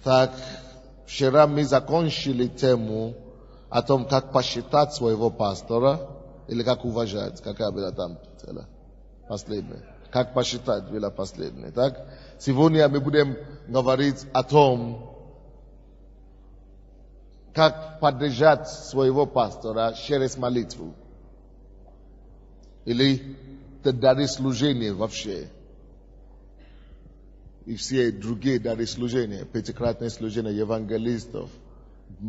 Так, вчера мы закончили тему о том, как посчитать своего пастора, или как уважать. Какая была там цель? Последняя. Как посчитать была последняя. Так, сегодня мы будем говорить о том, как поддержать своего пастора через молитву. Или дары служения вообще. И все другие дары служения, пятикратное служение евангелистов,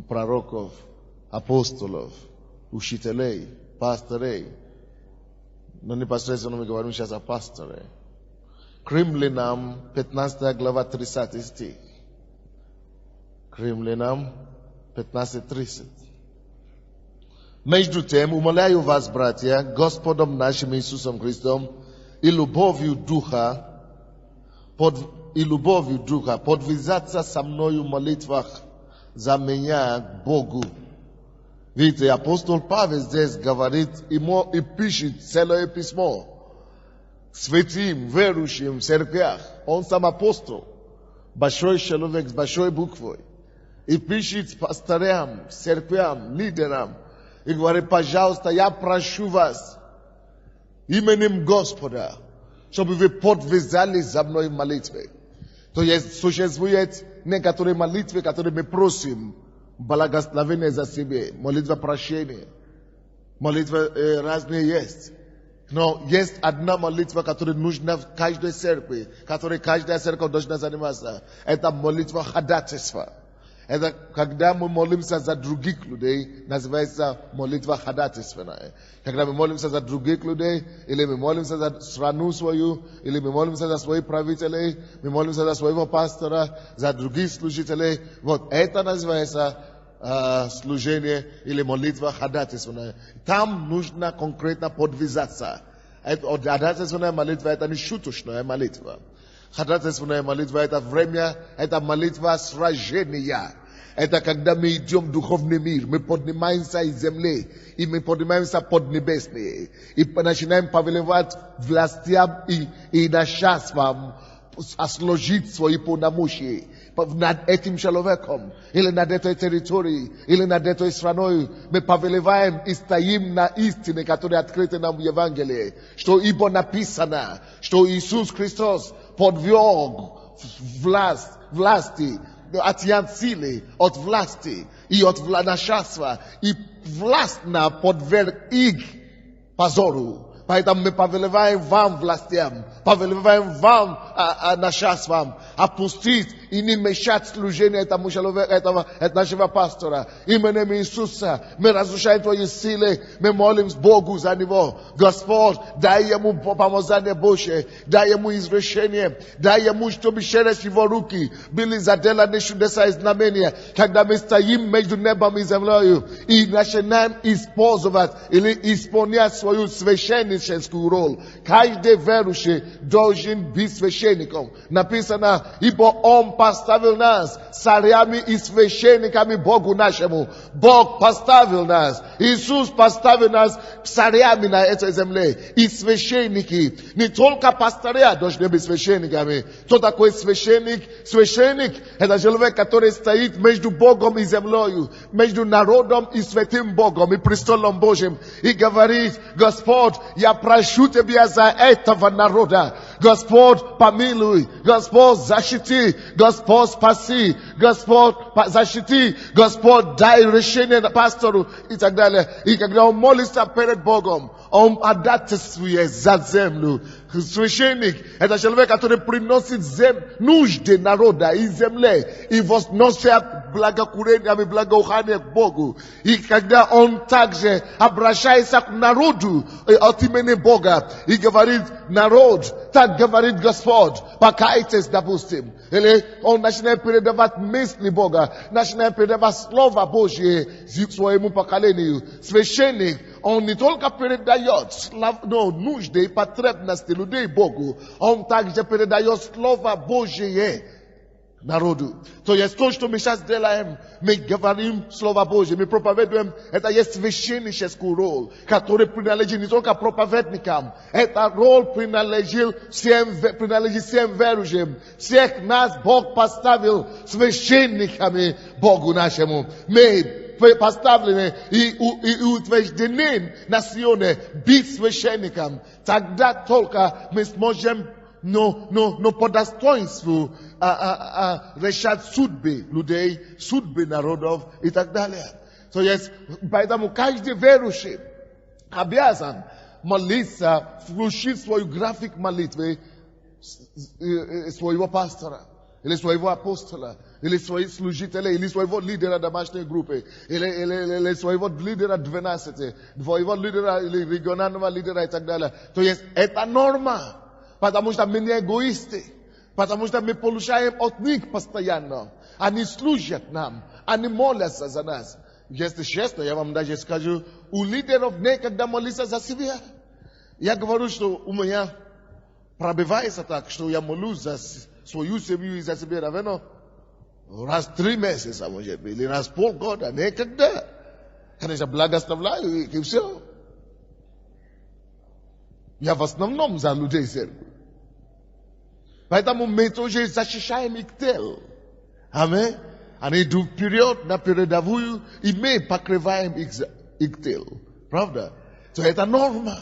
пророков, апостолов, учителей, пасторей. Но непосредственно мы говорим сейчас о пасторе. К Римлянам, 15 глава, 30 стих. К Римлянам, 15:30. Между тем, умоляю вас, братья, Господом нашим Иисусом Христом и любовью Духа, подвязаться со мною в молитвах за меня к Богу. Видите, апостол Павел здесь говорит и пишет целое письмо святым, верующим в церквях. Он сам апостол, большой человек с большой буквой. И пишет пасторам, церквям, лидерам. И говорит, пожалуйста, я прошу вас именем Господа, чтобы вы подвязались за мной в молитве. То есть существует некоторые молитвы, которые мы просим, благословение за себя, молитва прощения, молитва разные есть. Но есть одна молитва, которая нужна в каждой церкви, которой каждая церковь должна заниматься. Это молитва ходатайства. Это когда мы молимся за других людей, называется молитва ходатайственная. Когда мы молимся за других людей, или мы молимся за страну свою, или мы молимся за своих правителей, мы молимся за своего пастора, за других служителей. Вот это называется служение или молитва ходатайственная. Там нужно конкретно подвязаться. Ходатайственная молитва это не шуточная молитва. Ходатайственная молитва это время, это молитва сражения. Это когда мы идем в духовный мир, мы поднимаемся из земли, и мы поднимаемся под небесные, и начинаем повелевать властям и начальствам сложить свои полномочия над этим человеком, или над этой территорией, или над этой страной. Мы повелеваем и стоим на истине, которая открыта нам в Евангелии, что ибо написано, что Иисус Христос подверг власти, от силы, от власти и от начальства, и властно подверг их позору. Поэтому мы повелеваем вам властям, повелеваем вам начальствам опустить и не мешать служению этому человеку, этого нашего пастора. Именем Иисуса мы разрушаем твои силы, мы молимся Богу за него. Господь, дай ему помазание Божие, дай ему изрешение, дай ему, чтобы через его руки были заделаны чудеса и знамения, когда мы стоим между небом и землей и начинаем использовать или исполнять свою священническую роль. Каждый верующий должен быть священником. Написано, ибо он поставил нас царями и священниками Богу нашему. Бог поставил нас. Иисус поставил нас царями на этой земле. И священники, не только пастыря должны быть священниками. Кто такой священник? Священник – это человек, который стоит между Богом и землей, между народом и святым Богом и престолом Божьим. И говорит, Господь, я прошу Тебя за этого народа. Господь, помилуй. Господь, защити. Господь, спаси. Господь, защити. Господь, дай решение пастору и так далее. И когда он молится перед Богом, он ходатайствует за землю. Священник – это человек, который приносит нужды народа и земли и возносит благокурение и благоухание к Богу. И когда он также обращается к народу от имени Бога и говорит, народ, так говорит Господь, покайтесь, допустим. Или он начинает передавать мысли Бога, начинает передавать Слово Божье своему поколению. Священник, он не только передает нужды и потребности людей Богу, он также передает Слово Божье. narodu. To jest to, что мы сейчас делаем. Мы говорим Слово Божье, мы проповедуем. Это есть священническую роль, которая принадлежит не только проповедникам. Эта роль принадлежит всем верующим. Всех нас Бог поставил священниками Богу нашему. Мы поставлены и утверждены на Сионе быть священником. Тогда только мы сможем но по достоинству решать судьбы людей, судьбы народов и так далее. То есть, поэтому каждый верующий обязан молиться, включить свой график молитвы своего пастора, или своего апостола, или своих служителей, или своего лидера домашней группы, или своего лидера 12, своего лидера или регионального лидера и так далее. То есть, это норма. Потому что мы не эгоисты. Потому что мы получаем от них постоянно. Они служат нам. Они молятся за нас. Если честно, я вам даже скажу, у лидеров некогда молиться за себя. Я говорю, что у меня пробивается так, что я молюсь за свою семью и за себя равно раз в 3 месяца, может быть, или раз в полгода. Некогда. Конечно, благословляю и все. Я в основном за людей церкви. Поэтому мы тоже защищаем их тел. Аминь. Они идут вперед на передовую, и мы покрываем их тел. Правда? То это норма.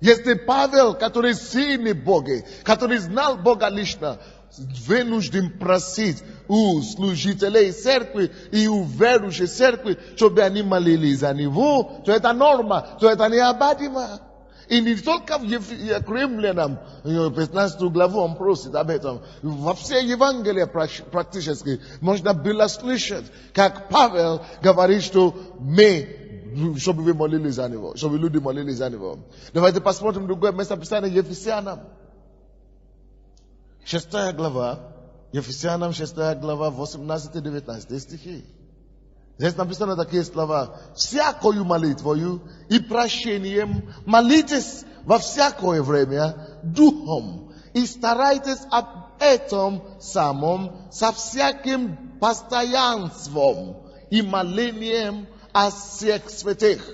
Если Павел, который сильный Бога, который знал Бога лично, вынужден просить у служителей церкви и у верующей церкви, чтобы они молились за него, то это норма, то это необходимо. И не только в Римлянам, 15 главу он просит об этом. Во все Евангелия практически можно было слышать, как Павел говорит, что мы, чтобы вы молились за него, чтобы люди молились за него. Давайте посмотрим другое местописание Ефесянам. 6 глава, Ефесянам 6 глава, 18-19 стихи. Здесь написано такие слова. Всякою молитвою и прощением молитесь во всякое время духом и старайтесь об этом самом со всяким постоянством и молением о всех святых.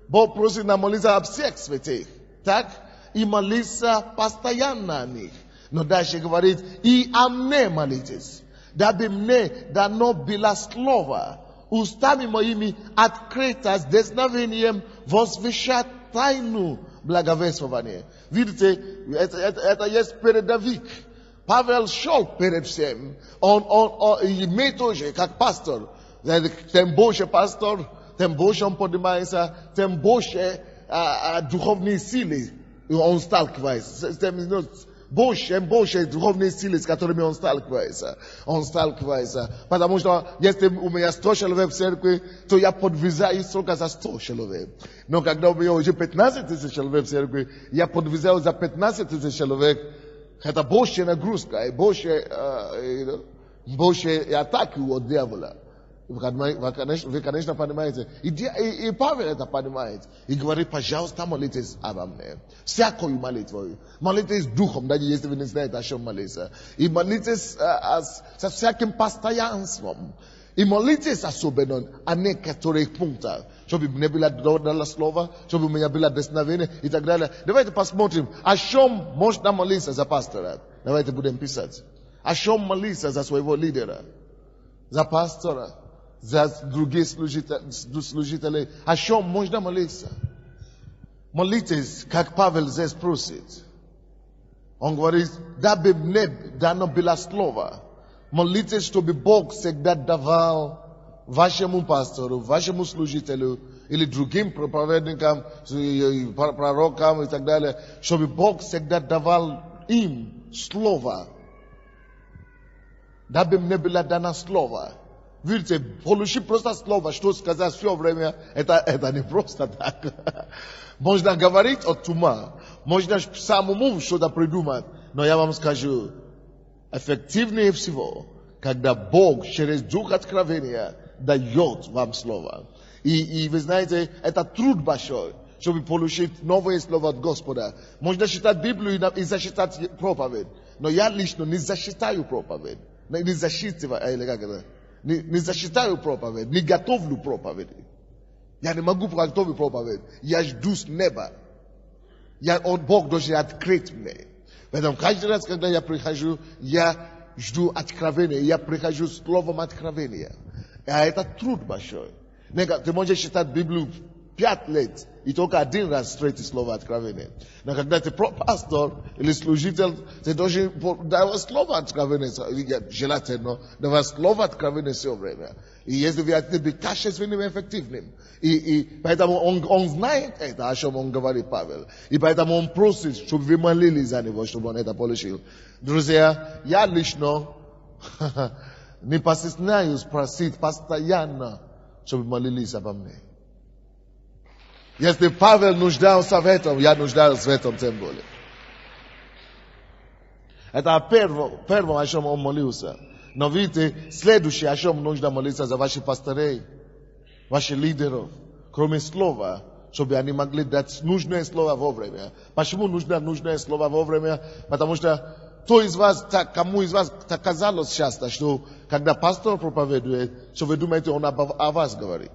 Бог просит нам молиться об всех святых. Так? И молиться постоянно о них. Но дальше говорит, и о мне молитесь, дабы мне дано было слово, устами моими открыто с дерзновением возвещать тайну благовествования. Видите, это есть передовик. Павел шел перед всем. И мы тоже, как пастор, тем больше пастор, тем больше он поднимается, тем больше духовные силы он сталкивается. Больше духовные силы, с которыми он сталкивается. Потому что если у меня 100 человек в церкви, то я подвязаюсь только за 100 человек. Но когда у меня уже 15 тысяч человек в церкви, я подвязаюсь за 15 тысяч человек. Это больше нагрузка и больше атаки от дьявола. Вы, конечно, понимаете. И Павел это понимает. И говорит, пожалуйста, молитесь обо мне. Всякую молитвою. Молитесь духом, даже если вы не знаете, о чем молиться. И молитесь со всяким постоянством. И молитесь особенно о некоторых пунктах. Чтобы мне было дано слово, чтобы у меня было дерзновение и так далее. Давайте посмотрим, о чем можно молиться за пастора. Давайте будем писать. О чем молиться за своего лидера, за пастора, за других служителей. О чем можно молиться? Молитесь, как Павел здесь просит. Он говорит, дабы мне дано было слово. Молитесь, чтобы Бог всегда давал вашему пастору, вашему служителю или другим проповедникам, пророкам и так далее, чтобы Бог всегда давал им слово. Дабы мне было дано слово. Видите, получить просто слово, что сказать все время, это не просто так. Можно говорить от ума, можно самому что-то придумать, но я вам скажу, эффективнее всего, когда Бог через Дух откровения дает вам слово. И вы знаете, это труд большой, чтобы получить новое слово от Господа. Можно читать Библию и зачитать проповедь, но я лично не зачитаю проповедь. не защитаю проповедь, не готовлю проповедь. Я не могу готовить проповедь. Я жду с неба. Бог должен открыть мне. Поэтому каждый раз, когда я прихожу, я жду откровения. Я прихожу с словом откровения. А это труд большой. Ты можешь читать Библию 5 лет, и только один раз встретить слово откровения. Но когда ты пастор или служитель, ты должен давать слово откровения, желательно давать слово откровения все время. И если вы хотите быть качественным и эффективным, и поэтому он знает это, о чем он говорит, Павел. И поэтому он просит, чтобы вы молились за него, чтобы он это получил. Друзья, я лично не постесняюсь просить постоянно, чтобы молились обо мне. Если Павел нуждался в этом, я нуждаюсь в этом тем более. Это первое, о чем он молился. Но видите, следующее, о чем нужно молиться за ваших пастырей, ваших лидеров, кроме слова, чтобы они могли дать нужное слово вовремя. Почему нужно нужное слово вовремя? Потому что кому из вас так казалось часто, что когда пастор проповедует, что вы думаете, он о вас говорит.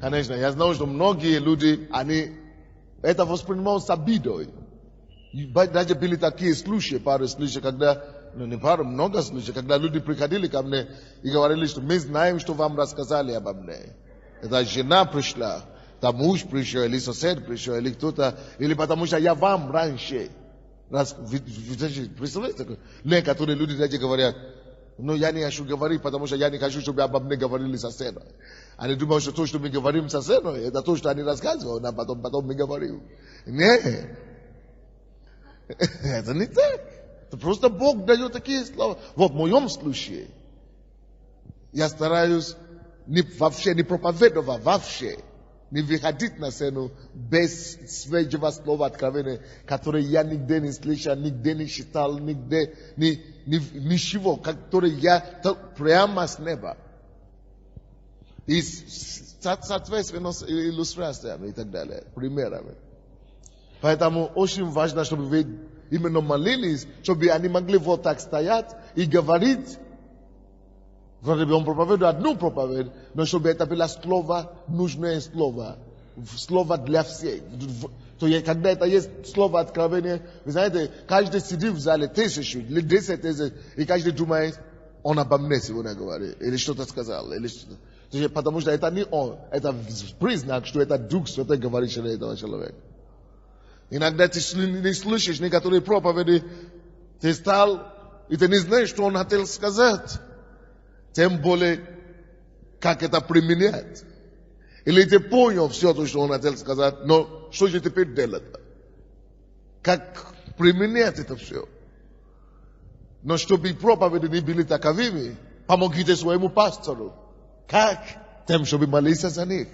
Конечно, я знаю, что многие люди, они это воспринимают с обидой. Даже были такие случаи, пару случаев, когда, много случаев, когда люди приходили ко мне и говорили, что мы знаем, что вам рассказали обо мне. Это жена пришла, там муж пришел, или сосед пришел, или кто-то, или потому что я вам раньше. Представляете, некоторые люди даже говорят, я не хочу говорить, потому что я не хочу, чтобы обо мне говорили соседи. Они думают, что то, что мы говорим соседу, это то, что они рассказывают, а потом мы говорим. Нет. Это не так. Это просто Бог дает такие слова. Вот в моем случае я стараюсь вообще не проповедовать, вообще не выходить на сцену без свежего слова откровения, которое я нигде не слышал, нигде не читал, нигде ничего, которое я прямо с неба. И соответственно иллюстрациями и так далее, примерами. Поэтому очень важно, чтобы вы именно молились, чтобы они могли вот так стоять и говорить. Вроде бы он проповедует одну проповедь, но чтобы это было слово, нужное слово. Слово для всех. То есть, когда это есть слово откровения, вы знаете, каждый сидит в зале 1000 или 10 тысяч, и каждый думает, он обо мне сегодня говорит, или что-то сказал, или что-то. Потому что это не он, это признак, что это Дух Святой говорит через этого человека. Иногда ты не слышишь некоторые проповеди, ты стал, и ты не знаешь, что он хотел сказать. Тем более, как это применять. Или ты понял все то, что он хотел сказать, но что же теперь делать? Как применять это все? Но чтобы проповеди не были таковыми, помогите своему пастору. Как? Тем, чтобы молиться за них.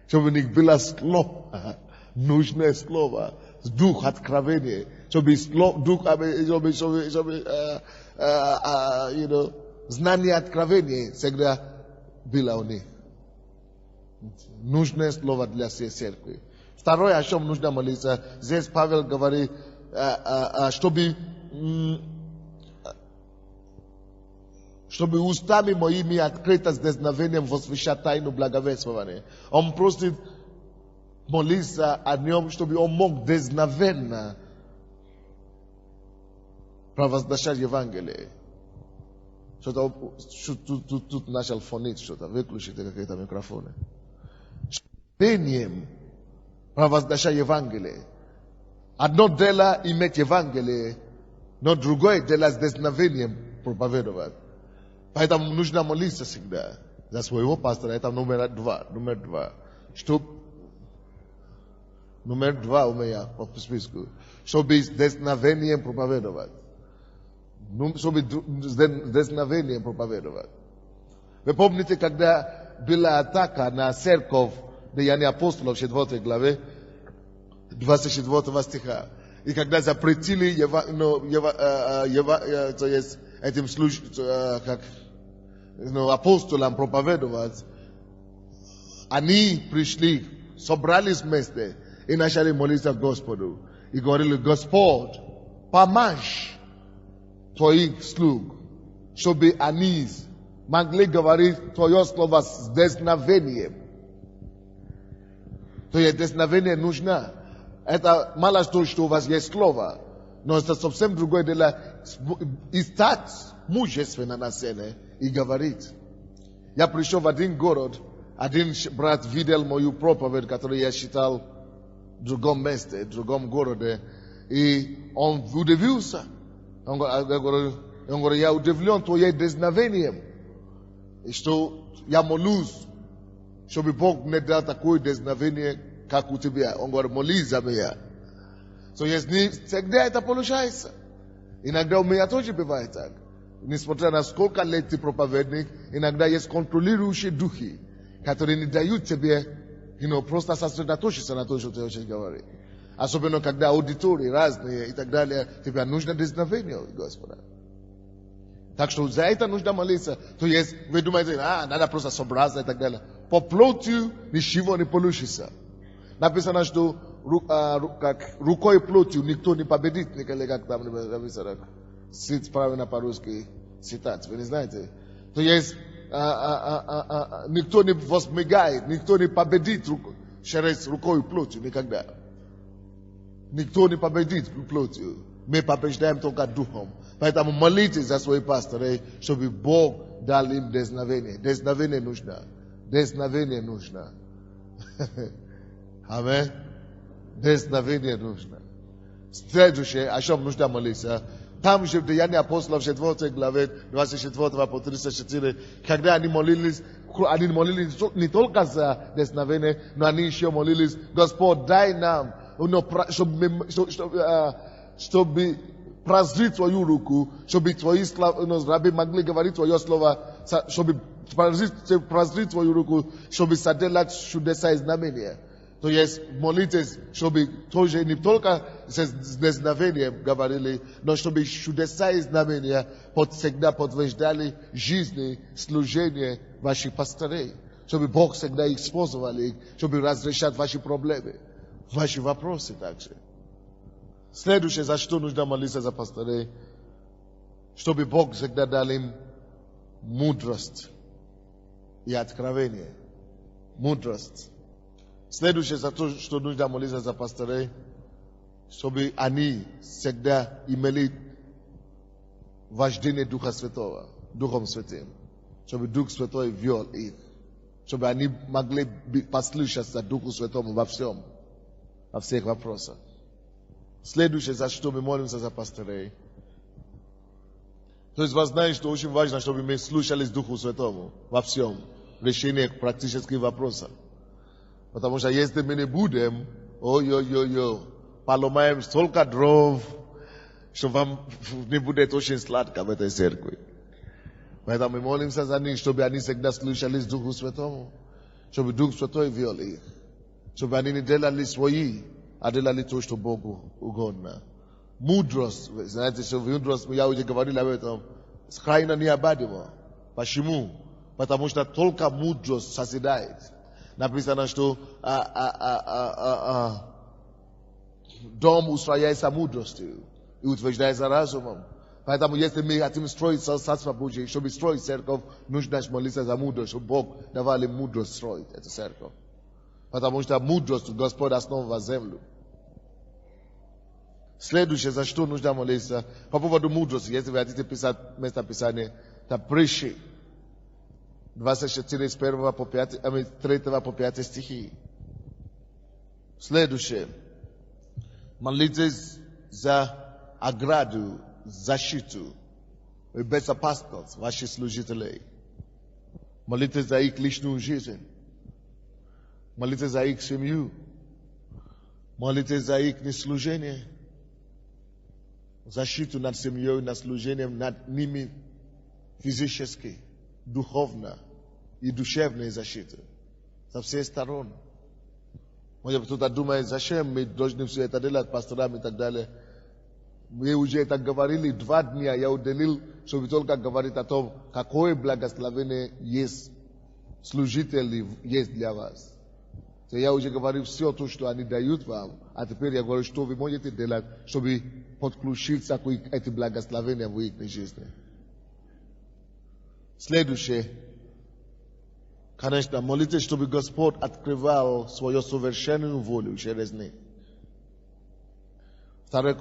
Чтобы у них было слово, нужное слово, дух откровения. Чтобы дух, знание откровения всегда было у них. Нужное слово для всей церкви. Второе, о чем нужно молиться, здесь Павел говорит, чтобы устами моими открыто с дерзновением возвещать тайну благовествования. Он просит молиться о нем, чтобы он мог дерзновенно провозглашать Евангелие. Тут начал фонить что-то. Выключите какие-то микрофоны. Дерзновением провозглашать Евангелие. Одно дело иметь Евангелие, но другое дело с дерзновением проповедовать. Поэтому нужно молиться всегда за своего пастора. Это номер два. Номер два у меня по списку. Чтобы с дерзновением проповедовать. Чтобы с дерзновением проповедовать. Вы помните, когда была атака на церковь Деяния апостолов в 4 главе, 24 стиха. И когда запретили то есть этим апостолам проповедовать, они пришли, собрались вместе и начали молиться Господу. И говорили, Господь, помажь твоих слуг, чтобы они могли говорить твое слово с дерзновением. То есть дерзновение нужно. Это мало то, что у вас есть слово, но это совсем другое дело и стать мужественно на сцене и говорить. Я пришел в один город, один брат видел мою проповедь, которую я читал в другом месте, в другом городе, и он удивился. Он говорит, я удивлен твоим дерзновением, и что я молюсь, чтобы Бог мне дал такое дерзновение, как у тебя. Он говорит, молись за меня. So, не всегда это получается. Иногда у меня тоже бывает так. Несмотря на сколько лет ты проповедник, иногда есть контролирующие духи, которые не дают тебе, просто сосредоточиться на том, что ты хочешь говорить. Особенно, когда аудитории разные и так далее, тебе нужно дерзновение Господа. Так что за это нужно молиться. То есть, вы думаете, надо просто собраться и так далее. По плотью ничего не получится. Написано, что рукой и плотью никто не победит, как там написано. Правильно по-русски цитат, вы не знаете. То есть, никто не возмигает, никто не победит через рукой и плотью никогда. Никто не победит плотью. Мы побеждаем только духом. Поэтому молитесь за своих пасторов, чтобы Бог дал им дерзновение. Дерзновение нужно. Дерзновение нужно. Аминь. Дерзновение нужно. Следующее, о чем нужно молиться. Там же в Деянии апостолов 4 главе 24 по 34, когда они молились не только за дерзновение, но они еще молились, Господь, дай нам, чтобы прозрить твою руку, чтобы твои раби могли говорить твое слово, чтобы прозрить твою руку, чтобы соделать чудеса и знамения. То есть молитесь, чтобы тоже не только с дерзновением говорили, но чтобы чудеса и знамения всегда подтверждали жизни, служение ваших пастырей. Чтобы Бог всегда их использовал, чтобы разрешать ваши проблемы, ваши вопросы также. Следующее, за что нужно молиться за пастырей, чтобы Бог всегда дал им мудрость и откровение. Мудрость. Следующее, за то, что нужно молиться за пастырей, чтобы они всегда имели вождение Духа Святого, Духом Святым. Чтобы Дух Святой вел их. Чтобы они могли послушаться Духу Святому во всем, во всех вопросах. Следующее, за что мы молимся за пастырей. То есть вы знаете, что очень важно, чтобы мы слушались Духу Святому во всем, в решении практических вопросов. Потому что если мы не будем, поломаем столько дров, что вам не будет очень сладко в этой церкви. Поэтому мы молимся за них, чтобы они всегда слушались Духу Святому, чтобы Дух Святой вел их, чтобы они не делали свои, а делали то, что Богу угодно. Мудрость, знаете, что мудрость, я уже говорил об этом, крайне необходимо. Почему? Потому что только мудрость созидает. Написано, что дом устрояется мудростью и утверждается разумом. Поэтому, если мы хотим строить Царство Божие, чтобы строить церковь, нужно молиться за мудрость, чтобы Бог давал им мудрость строить эту церковь. Потому что мудрость Господь основывает землю. Следующее, за что нужно молиться, по поводу мудрости, если вы хотите писать место Писания, это Притчи 24 с 1 по 5, 3 по 5 стихи. Следующее. Молитесь за ограду, защиту и безопасность ваших служителей. Молитесь за их личную жизнь. Молитесь за их семью. Молитесь за их служение. Защиту над семьей, над служением, над ними физически, духовно и душевной защиты. Со всех сторон. Может, кто-то думает, зачем мы должны все это делать, пасторам и так далее. Мы уже это говорили 2 дня, я уделил, чтобы только говорить о том, какое благословение есть, служители есть для вас. Я уже говорил все то, что они дают вам, а теперь я говорю, что вы можете делать, чтобы подключиться к этим благословениям в их жизни. Следующее. Конечно, молитесь, чтобы Господь открывал свою совершенную волю через них. 2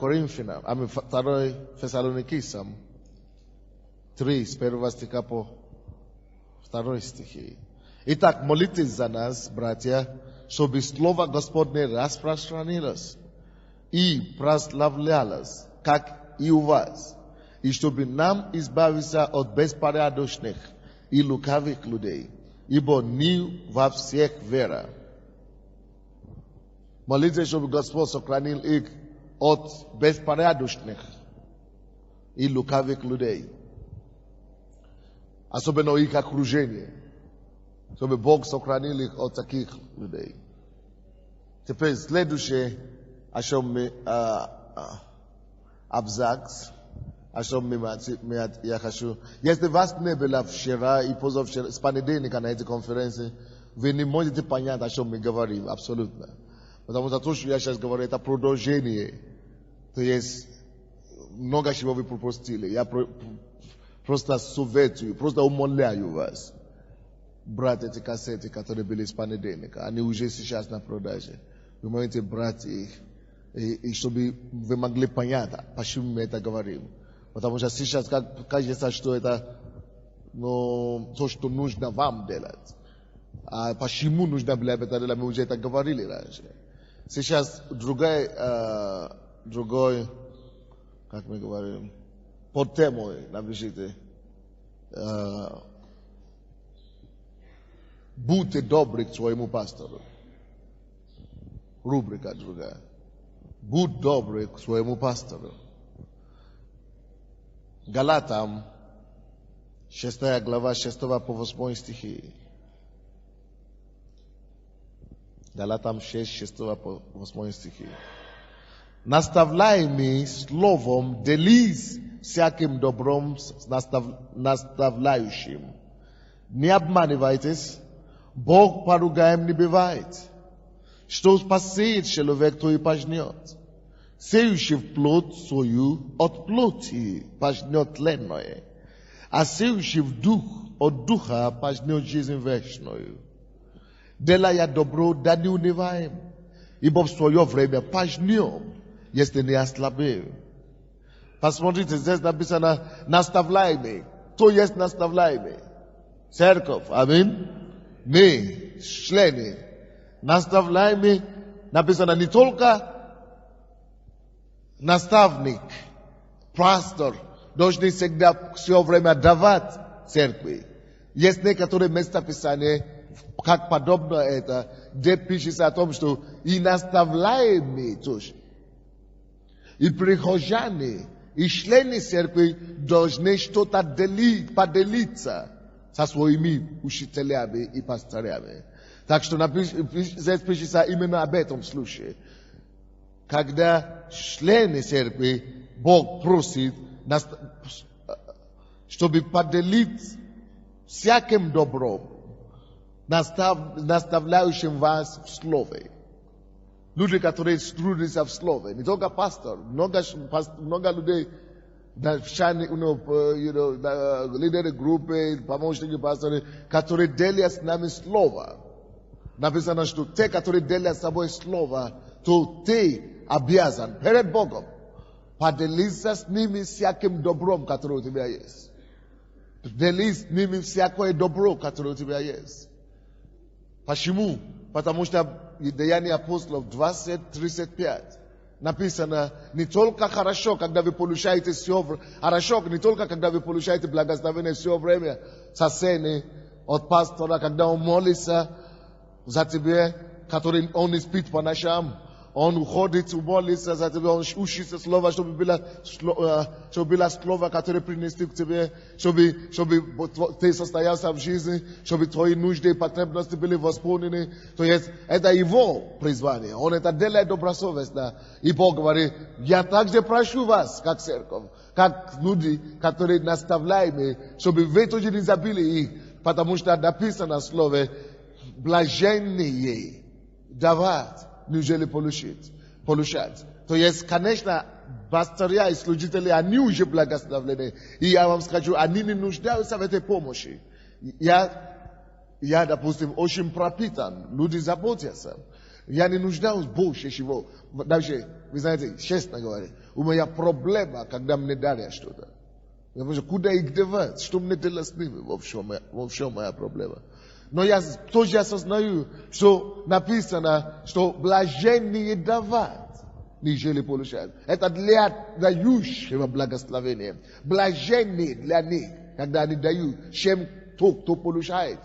Фессалоникийцам 3, с 1 стиха по 2 стихи. Итак, молитесь за нас, братья, чтобы Слово Господне распространилось и прославлялось, как и у вас, и чтобы нам избавиться от беспорядочных и лукавых людей, ибо не во всех вера. Молитесь, чтобы Господь сохранил их от беспорядочных и лукавых людей, особенно их окружение, чтобы Бог сохранил их от таких людей. Теперь следующее, о чем мы абзац, о чем я хочу. Если вас не было вчера и позавчера, с понедельника на этой конференции, вы не можете понять, о чем мы говорим, абсолютно. Потому что то, что я сейчас говорю, это продолжение. То есть, много чего вы пропустили. Я просто советую, просто умоляю вас брать эти кассеты, которые были с понедельника. Они уже сейчас на продаже. Вы можете брать их, и чтобы вы могли понять, почему мы это говорим. Потому что сейчас кажется, что это то, что нужно вам делать. А почему нужно было это делать, мы уже это говорили раньше. Сейчас другой, как мы говорим, под темой напишите. Будьте добры к своему пастору. Рубрика другая. Будь добрый к своему пастору. Галатам, 6 глава, 6 по 8 стихи. Галатам 6, 6 по 8 стихи. Наставляемый словом, делись всяким добром наставляющим. Не обманывайтесь, Бог поругаем не бывает. Что посеет человек, то и пожнет. Сеющий в плоть свою от плоти пожнет тленное, а сеющий в дух от духа пожнет жизнь вечную. Делая добро, да не унываем, ибо в свое время пожнем, если не ослабеем. Посмотрите, здесь написано наставляемый. Кто есть наставляемый? Церковь. Аминь. Мы, члены. Наставляемый, написано не только наставник, пастор, должны всегда все время давать церкви. Есть некоторые места Писания, как подобно это, где пишется о том, что и наставляемые тоже, и прихожане, и члены церкви должны что-то поделиться со своими учителями и пасторами. Так что здесь пишется именно об этом случае. Когда члены церкви, Бог просит, чтобы поделить всяким добром, наставляющим вас в слове. Люди, которые трудятся в слове, не только пастор, много людей, лидеры группы, помощники пасторы, которые делят с нами слово. Написано, что те, которые делят с собой слово, то ты обязан перед Богом поделиться с ними всяким добром, которое у тебя есть. Делись с ними всякое добро, которое у тебя есть. Почему? Потому что в Деянии апостолов 20:35 написано, не только хорошо, когда вы получаете все, хорошо, не только когда вы получаете благословение все время со сцены от пастора, когда он молится за тебя, который он не спит по ночам, он уходит молиться за тебя, он учится слово, чтобы было слово, которое принести к тебе, чтобы ты состоялся в жизни, чтобы твои нужды и потребности были восполнены. То есть это его призвание, он это делает добросовестно. И Бог говорит, я также прошу вас, как церковь, как люди, которые наставляемые, чтобы вы тоже не забыли их, потому что написано в слове, блаженные давать, неужели получать. То есть, конечно, pastoria и служители, они уже благословлены. И я вам скажу, они не нуждаются в этой помощи. Я, допустим, очень пропитан, люди заботятся. Я не нуждаюсь больше чего. Даже, вы знаете, честно говоря, у меня проблема, когда мне дарят что-то. Потому что куда их девать? Что мне делать с ними? В общем, моя проблема. Но я тоже осознаю, что написано, что блаженнее давать, нежели получать. Это для дающего благословения. Блаженнее для них, когда они дают, чем тот, кто получает.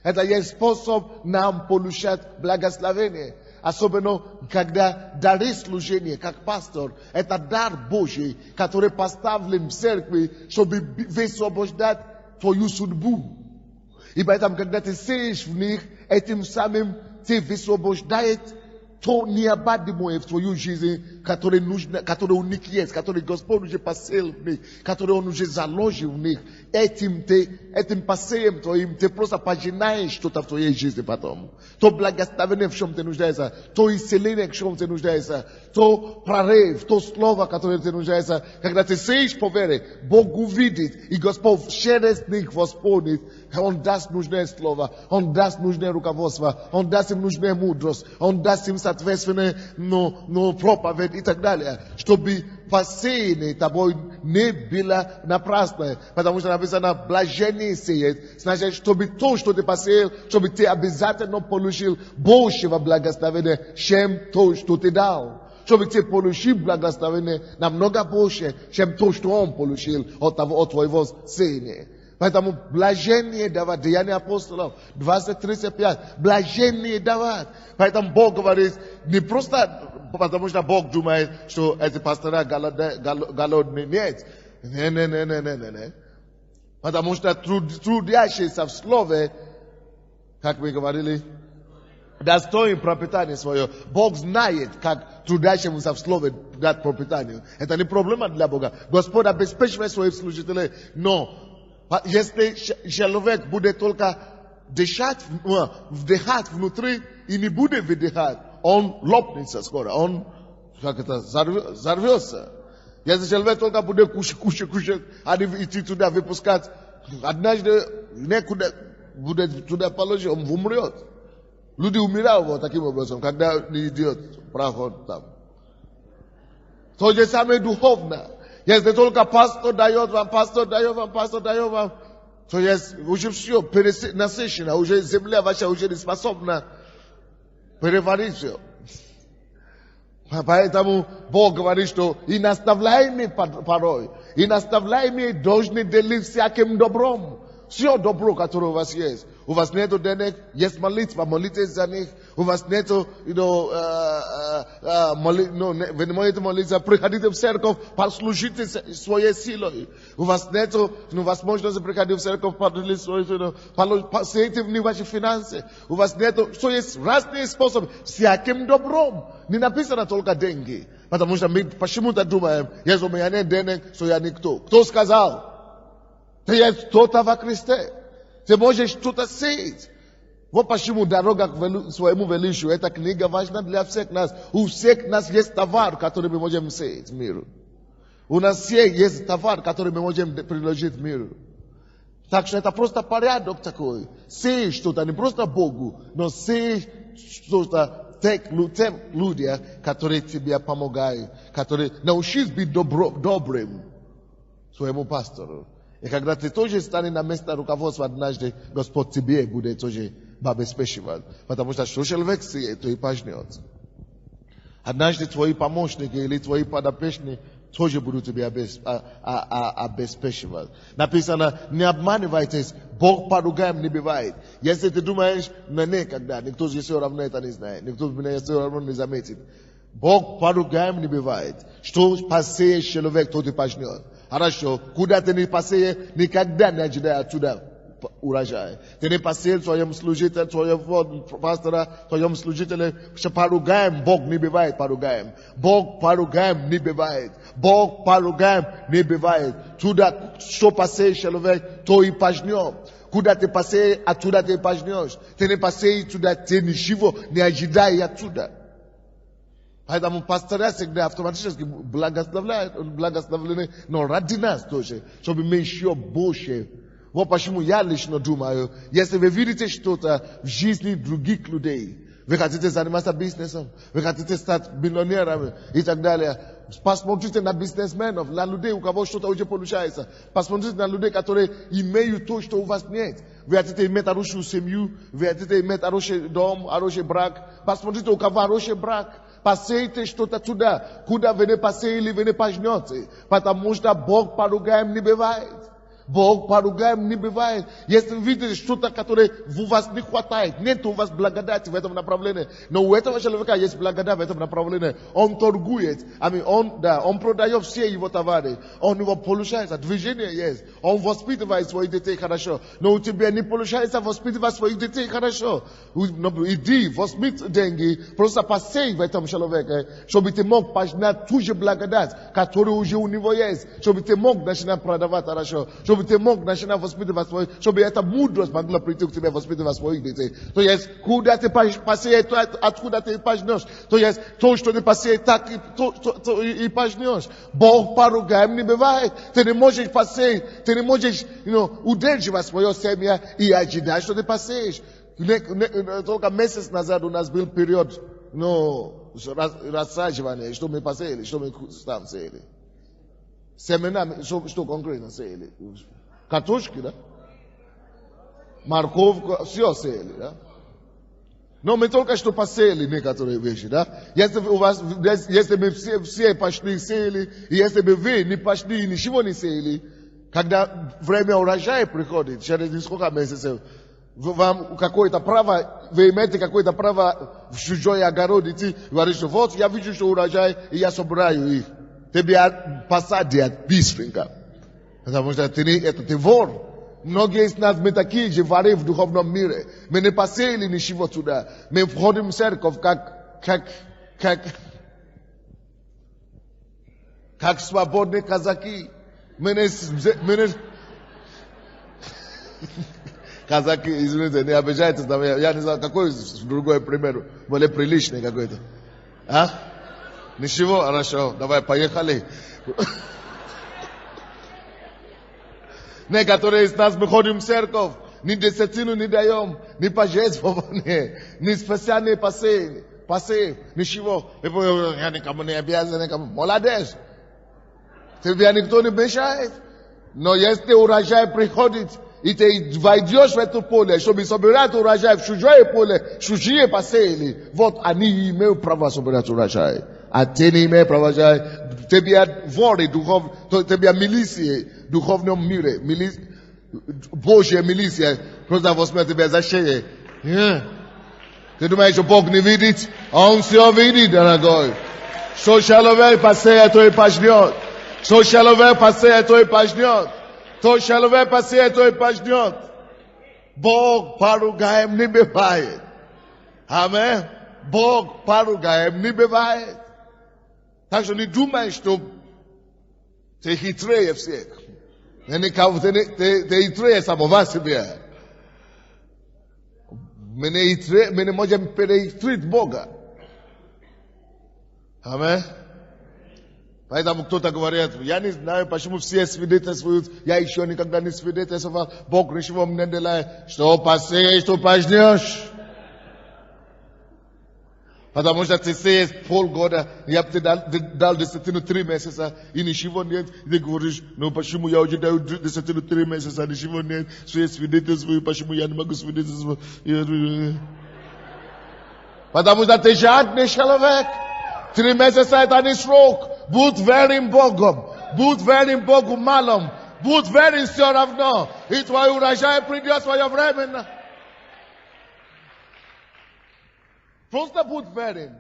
Это есть способ нам получать благословение. Особенно, когда дары служения, как пастор, это дар Божий, который поставлен в церкви, чтобы высвобождать твою судьбу. И поэтому, когда ты сеешь в них, этим самым ты высвобождаешь то необходимое в твою жизнь, которое у них есть, которое Господь уже посеял в них, которое Он уже заложил в них. Этим посеем твоим ты просто пожинаешь что-то в твоей жизни потом. То благословение, в чем ты нуждаешься, то исцеление, в чем ты нуждаешься, то прорыв, то слово, которое ты нуждаешься. Когда ты сеешь по вере, Бог увидит, и Господь через них восполнит. Он даст нужное слово, Он даст нужное руководство, Он даст им нужную мудрость, Он даст им соответственную проповедь и так далее, чтобы посеянное тобой не было напрасно. Потому что написано, блаженнее сеять, значит, чтобы то, что ты посеял, чтобы ты обязательно получил большего благословения, чем то, что ты дал. Чтобы ты получил благословение намного больше, чем то, что Он получил от твоего сеяния. Поэтому блаженнее давать. Деяния апостолов 20:35. Блаженнее давать. Поэтому Бог говорит, не просто потому что Бог думает, что эти пастора голодные. Нет. Не. Потому что трудящиеся в слове, как мы говорили, достоин пропитания свое. Бог знает, как трудящемуся в слове дать пропитание. Это не проблема для Бога. Господь обеспечивает своих служителей, но если человек будет только вдыхать внутри и не будет выдыхать, он лопнется скоро, он взорвется. Если человек только будет кушать, а не идти туда выпускать, однажды некуда будет туда положить, он умрет. Люди умирают вот таким образом, когда не идет проход там. То же самое духовно. Если только пастор дает вам, то есть уже все перенасыщено, уже земля ваша уже не способна переварить все. Поэтому Бог говорит, что и наставляемые порой, и наставляемые должны делить всяким добром. Все добро, которое у вас есть. У вас нету денег, есть молитва, молитесь за них. У вас нету, вы не можете молиться, приходите в церковь, послужите своей силой. У вас нету возможности приходить в церковь, поделить свою силу, посеять в них ваши финансы. У вас нету, что есть разные способы, всяким добром. Не написано только деньги. Потому что мы почему-то думаем, если у меня нет денег, то я никто. Кто сказал? Ты есть кто-то во Христе. Ты можешь что-то сеять. Вот почему дорога к своему величию, эта книга важна для всех нас. У всех нас есть товар, который мы можем сеять в миру. У нас всех есть товар, который мы можем приложить в миру. Так что это просто порядок такой. Сеять что-то, не просто Богу, но сеять что-то тем людям, которые тебе помогают, которые научись быть добрым своему пастору. И когда ты тоже станешь на место руководства однажды, Господь тебе будет тоже обеспечивать. Потому что человек сеет, то и пожнет. Однажды твои помощники или твои подопечные тоже будут тебя обеспечивать. Написано, не обманывайтесь, Бог поругаем не бывает. Если ты думаешь, никогда, никто же все равно это не знает, никто меня все равно не заметит. Бог поругаем не бывает. Что посеет человек, то и пожнет. Хорошо, куда ты не посеешь, никогда не ожидай оттуда урожай. Ты не посеешь своем служителе, своем пастора, своем служителе, что поругаем, Бог не бывает поругаем. Бог поругаем не бывает. Бог поругаем не бывает. Туда, что посеешь человек, то и пожнет. Куда ты посеешь, оттуда ты пожнешь. Ты не посеешь туда, ты ничего не ожидай оттуда. Поэтому пастыря всегда автоматически благословлены, но ради нас тоже, чтобы мы еще больше. Вот почему я лично думаю, если вы видите что-то в жизни других людей, вы хотите заниматься бизнесом, вы хотите стать миллионерами и так далее, посмотрите на бизнесменов, на людей, у кого что-то уже получается. Посмотрите на людей, которые имеют то, что у вас нет. Вы хотите иметь хорошую семью, вы хотите иметь хороший дом, хороший брак. Посмотрите, у кого хороший брак. Посейте что-то туда, куда вы не посеяли, вы не пожнете. Потому что Бог поругаем не бывает. Бог поругаем не бывает. Если вы видите что-то, которое у вас не хватает, нет у вас благодати в этом направлении, но у этого человека есть благодать в этом направлении, он торгует, он продает все его товары, он его получается, движение есть, он воспитывает своих детей хорошо, но у тебя не получается воспитывать своих детей хорошо. Иди, воспитывай деньги, просто посей в этом человеке, чтобы ты мог пожнать ту же благодать, которая уже у него есть, чтобы ты мог начинать продавать хорошо, чтобы ты мог начинать воспитывать своих, чтобы эта мудрость могла прийти к тебе воспитывать своих детей. То есть, куда ты посеешь, откуда ты пожнешь. То есть, то, что ты посеешь, так и пожнешь. Бог поругаем не бывает. Ты не можешь посеять, ты не можешь удерживать свою семью и ожидать, что ты посеешь. Только месяц назад у нас был период рассаживания, что мы посеяли, что мы там сеяли. Семена, что конкретно сеяли? Картошки, да? Морковку, все сеяли, да? Но мы только что посеяли некоторые вещи, да? Если мы все пошли сеяли, и если бы вы не пошли и ничего не сеяли, когда время урожая приходит, через несколько месяцев, вам какое-то право, вы имеете какое-то право в чужой огород идти, и говорить, что вот я вижу, что урожай, и я собираю их. Тебя посадят быстренько. Потому что ты вор. Многие из нас, мы такие же воры в духовном мире. Мы не посеяли ничего туда. Мы входим в церковь как свободные казаки. Казаки, извините, не обижайтесь, я не знаю, какой другой пример, более приличный какой-то. А? Ничего, хорошо, давай, поехали. Некоторые из нас мы ходим в церковь, ни десятину не даем, ни пожертвования, ни специальные посеи, ничего. Я никому не обязан, никому. Молодец. Тебе никто не мешает. Но если урожай приходит, и ты войдешь в это поле, чтобы собирать урожай в чужое поле, чужие посеяли, вот они имеют право собирать урожай. А ты не имеешь права, тебе воры тебе милиция в духовном мире, Божья милиция, просто возьмет тебя за шею. Ты думаешь, что Бог не видит? Он все видит, дорогой. Что человек посеет, то и пожнет. Что человек посеет, то и пожнет. То человек посеет, то и пожнет. Бог поругаем не бывает. Аминь. Бог поругаем не бывает. Так что не думай, что ты хитрее всех. Ты хитрее самого себя. Мы не можем перехитрить Бога. Аминь. Поэтому кто-то говорит, я не знаю, почему все свидетельствуют, я еще никогда не свидетельствовал, Бог ничего мне не делает. Что посеешь, что пожнешь. Потому что ты сеешь полгода, я бы дал десятину 3 месяца, и ничего нет. И ты говоришь, ну почему я уже даю десятину 3 месяца, ничего нет. Все свидетельствую, почему я не могу свидетельствовать. Потому что ты жадный человек. 3 месяца это не срок. Будь верен Богом. Будь верен Богу малом. Будь верен все равно. И твой урожай придет своевременно. Просто будь верен.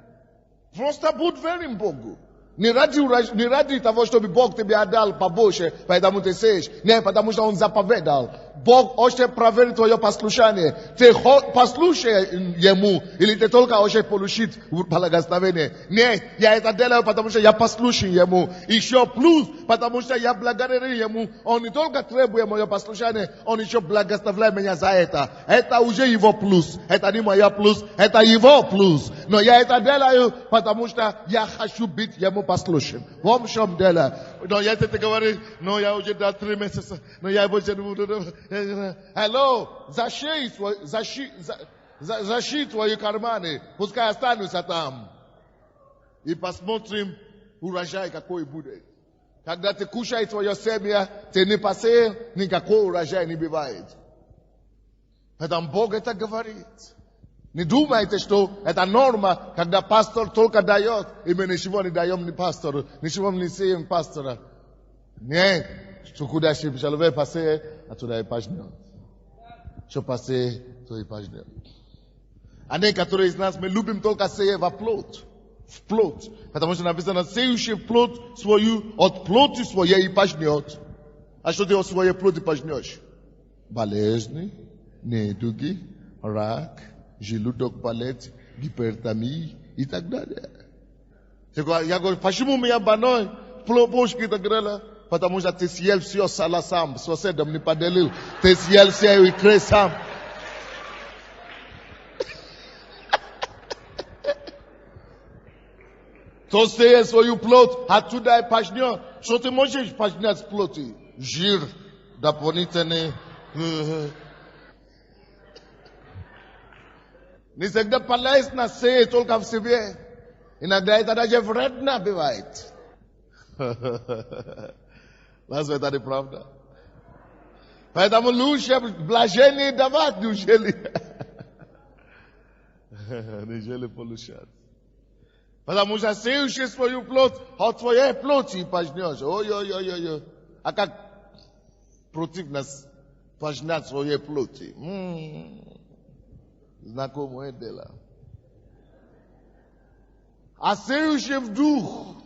Просто будь верен Богу. Не ради того, чтобы Бог тебе отдал побольше, поэтому ты сеешь. Нет, потому что Он заповедал. Бог хочет проверить твое послушание. Ты послушай Ему, или ты только хочешь получить благословение. Нет, я это делаю, потому что я послушен Ему. Еще плюс, потому что я благодарю Ему. Он не только требует мое послушание, Он еще благословляет меня за это. Это уже Его плюс. Это не мое плюс, это Его плюс. Но я это делаю, потому что я хочу быть Ему послушен. В общем деле. Но я тебе говорю, но я уже дал 3 месяца, но я больше не буду. Hello, защи твои карманы, пускай останутся там. И посмотрим урожай какой будет. Когда ты кушаешь твое семя, ты не посеял, никакой урожай не бывает. Поэтому Бог это говорит. Не думайте, что это норма, когда пастор только дает, и мы ничего не даем ни пастору, ничего не сеем пастора. Нет, что куда человек посеет, а туда и пожнет. Что посеет, то и пожнет. А некоторые из нас, мы любим только сеять в плоть. В плоть. Потому что написано, сеющий в плоть свою, от плоти своей и пожнет. А что ты от своей плоти пожнешь? Болезни, недуги, рак, желудок болит, гипертония и так далее. Я говорю, почему у меня больной? Почки и так далее. Потому что ты съел все сам, соседом не поделил. Ты съел все и крей сам. То сеет свою плоть, оттуда и пожнет. Что ты можешь пожнять с плоти? Жир дополнительный. Не всегда полезно сеять только в себе. Иногда это даже вредно бывает. Разве это не правда? Поэтому лучше блажение давать, нежели получать. Потому что сеющий свою плоть, от своей плоти пожнешь. Ой-ой-ой-ой. А как против нас пожнать своей плоти? Знакомое дело. А сеющий в дух,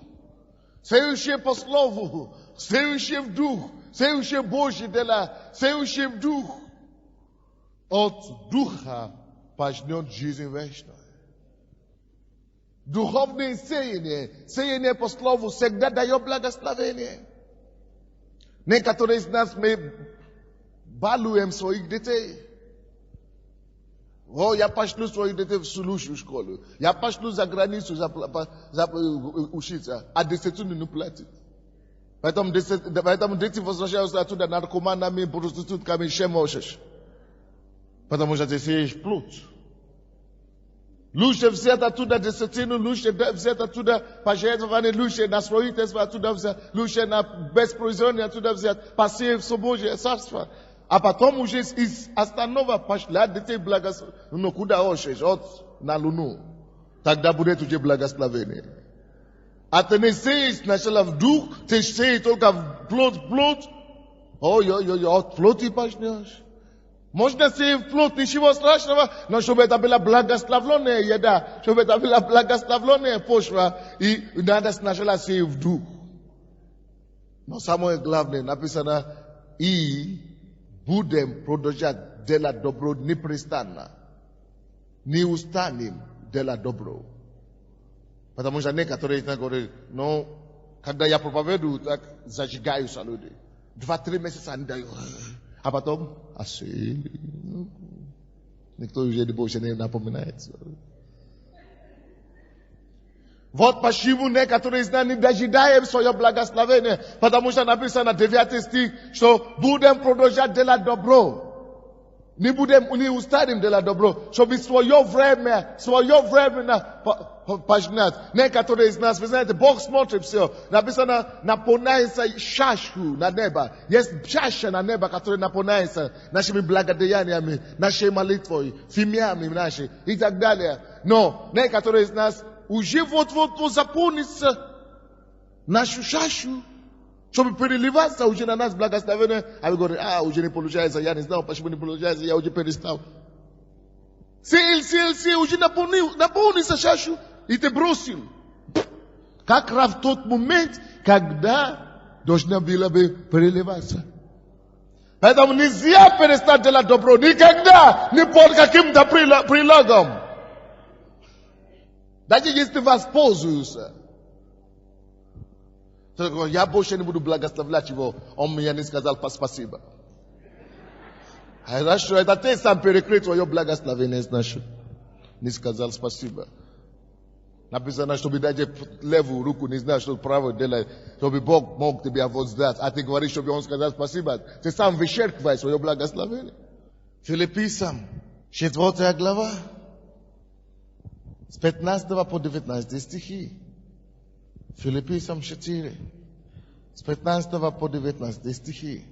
сеющий по слову, сеющий в дух, сеющий Божье дело, сеющий в дух, от духа пожнет жизнь вечную. Духовное сеяние по слову всегда дает благословение. Некоторые из нас мы балуем своих детей. О, я пошлю своих детей в лучшую школу. Я пошлю за границу учиться, а десятину не платит. Поэтому дети возвращаются оттуда наркоманами, проститутками, чем можешь. Потому что ты сеешь плоть. Лучше взять оттуда десятину, лучше взять оттуда пожертвование, лучше на строительство оттуда взять, лучше на беспроизводство оттуда взять, посеять в Божье царство. А потом уже из останова пошла детей благословения. Ну, куда хочешь, на Луну. Тогда будет уже благословение. А ты не сеешь сначала в дух, ты сеешь только в плоть. Ой-ой-ой, от плоти пожнешь. Можно сеять в плоть, ничего страшного, но чтобы это была благословленная еда, чтобы это была благословленная почва, и надо сначала сеять в дух. Но самое главное написано, и будем продолжать делать добро непрестанно. Не устанем делать добро. Потому что некоторые говорят, ну, когда я проповедую, так зажигаются люди. 2-3 месяца они дают. А потом, никто уже больше не напоминает. Вот почему некоторые из нас не дожидаем свое благословение, потому что написано 9 стих, что будем продолжать делать добро. Не устанем делать добро, чтобы свое время пожнать. Некоторые из нас, вы знаете, Бог смотрит все. Написано, наполняется чашу на небо. Есть чаша на небо, которая наполняется нашими благодеяниями, нашей молитвой, семьями нашими и так далее. Но некоторые из нас уже вот-вот заполнится нашу чашу, чтобы переливаться уже на нас благословение. А вы говорите, уже не получается, я не знаю, почему не получается, я уже перестал. Сеял, уже наполнился чашу, и ты бросил. как раз в тот момент, когда должна была бы переливаться. Поэтому нельзя перестать делать добро никогда, ни под каким-то предлогом. Даже если воспользуются. Я больше не буду благословлять его, он мне не сказал спасибо. Хорошо, это ты сам перекрыл твое благословение, значит. Не сказал спасибо. Написано, чтобы даже левую руку не знаю, что правую делать, чтобы Бог мог тебе воздать. А ты говоришь, чтобы он сказал спасибо. Ты сам вычеркиваешь свое благословение. Филиппийцам, 4 глава, с 15 по 19 стихи. Филиппийцам 4, с 15 по 19 стихи.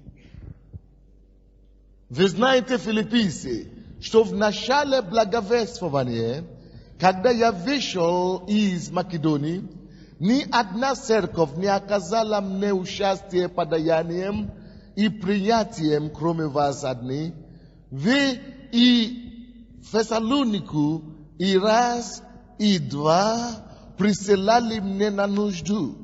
Вы знаете, филиппийцы, что в начале благовествования, когда я вышел из Македонии, ни одна церковь не оказала мне участие подаянием и принятием, кроме вас одни. Вы и Фессалонику и раз, и два присылали мне на нужду.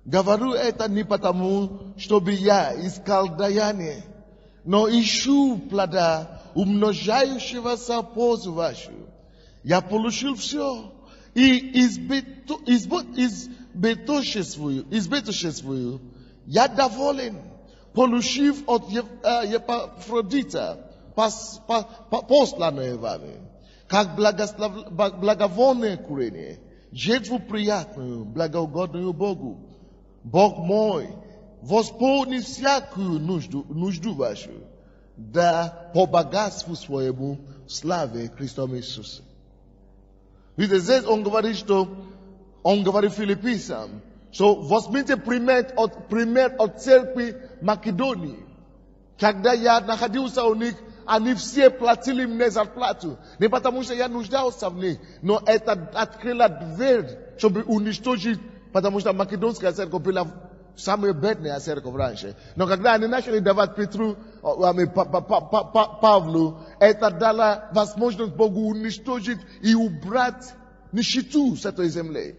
Говорю это не потому, чтобы я искал даяние, но ищу плода, умножающегося пользу вашу. Я получил все и избыточествую. Я доволен, получив от Епафродита, посланное вами, как благовонное курение, жертву приятную, благоугодную Богу. Бог мой, восполни всякую нужду вашу, да по богатству своему в славе Христом Иисуса. Видите, здесь он говорит филиппийцам, что возьмите пример от церкви Македонии. Когда я находился у них, они все платили мне зарплату. Не потому что я нуждался в них, но это открыло дверь, чтобы уничтожить, потому что македонская церковь была самая бедная церковь раньше. Но когда они начали давать Петру, Павлу, это дало возможность Богу уничтожить и убрать нищету с этой земли.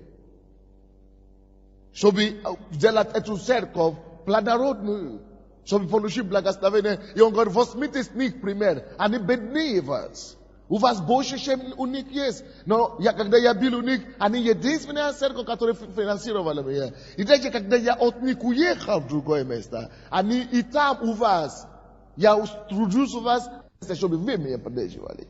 Чтобы сделать эту церковь плодородную, чтобы получить благословение. И он говорит, возьмите с них пример, они беднее вас. У вас больше, чем у них есть. Но когда я был у них, они единственная церковь, которая финансировала меня. И даже когда я от них уехал в другое место, они и там у вас, я тружусь у вас, чтобы вы меня поддерживали.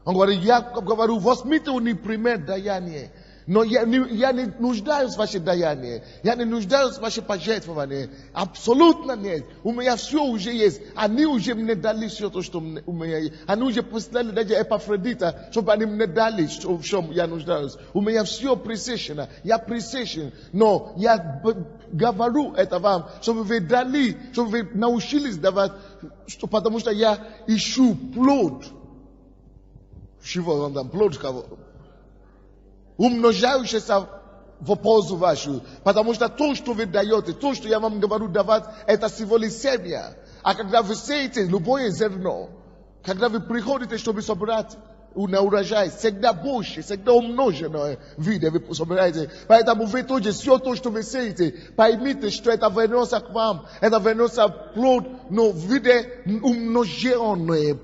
Он говорит, я говорю, возьмите у них пример даяния. Но я не нуждаюсь в вашей даянии. Я не нуждаюсь в вашей пожертвовании. Абсолютно нет. У меня все уже есть. Они уже мне дали все то, что у меня есть. Они уже послали даже Эпафродита, чтобы они мне дали, в чем я нуждаюсь. У меня все пресыщено. Я пресыщен. Но я говорю это вам, чтобы вы дали, чтобы вы научились давать, потому что я ищу плод. Чего он там? Плод кого? Умножающийся в пользу вашу. Потому что то, что вы даете, то, что я вам говорю давать, это всего лишь семя. А когда вы сеете любое зерно, когда вы приходите, чтобы собрать на урожай, всегда больше, всегда умноженное виде вы собираете. Поэтому вы тоже все то, что вы сеете, поймите, что это вернется к вам, это вернется плод, но в виде умноженное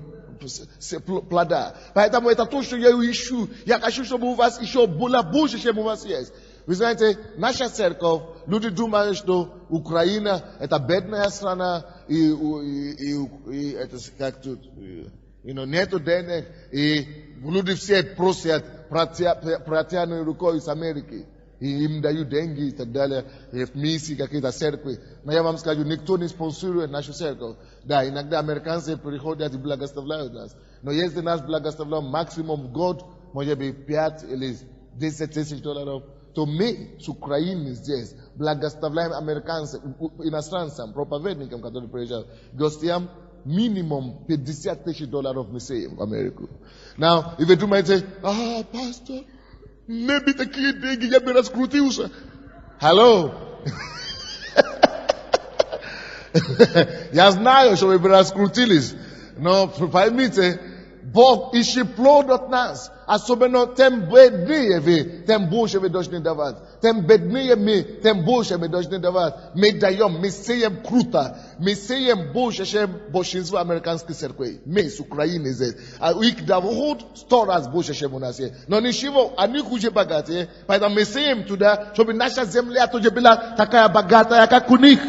плода. Поэтому это то, что я ищу. Я хочу, чтобы у вас еще было больше, чем у вас есть. Вы знаете, наша церковь, люди думают, что Украина это бедная страна, и это как тут, нету денег, и люди все просят протянуть рукой из Америки. И им дают деньги и так далее, и в миссии какие-то церкви. Но я вам скажу, никто не спонсирует нашу церковь. Да, иногда американцы приходят и благословляют нас. Но если нас благословляют максимум в год, может быть 5 или 10 тысяч долларов, то мы с Украины здесь благословляем американцев, иностранцам, проповедникам, которые приезжают, гостям, минимум 50 тысяч долларов мы сеем в Америку. Now, if you думаете, пастор, maybe такие деньги я бы раскрутился. Hello. Я знаю, что вы бы раскрутились. Но поймите, Bog ishi plodot nas. Asobeno tem bedniye ve. Tem boche ve dojne davat. Tem bedniye me. Tem boche ve dojne davat. Me dayom. Me seyem kruta. Me seyem boche shem boshinzwa amerikanski serkwe. Me Ukraine zet. Ik davod storas boche shem unasye. No nishivo ani kuje bagate. Paida me seyem tuda. Shobi nasha zemle ato jebila takaya bagata yaka kunik.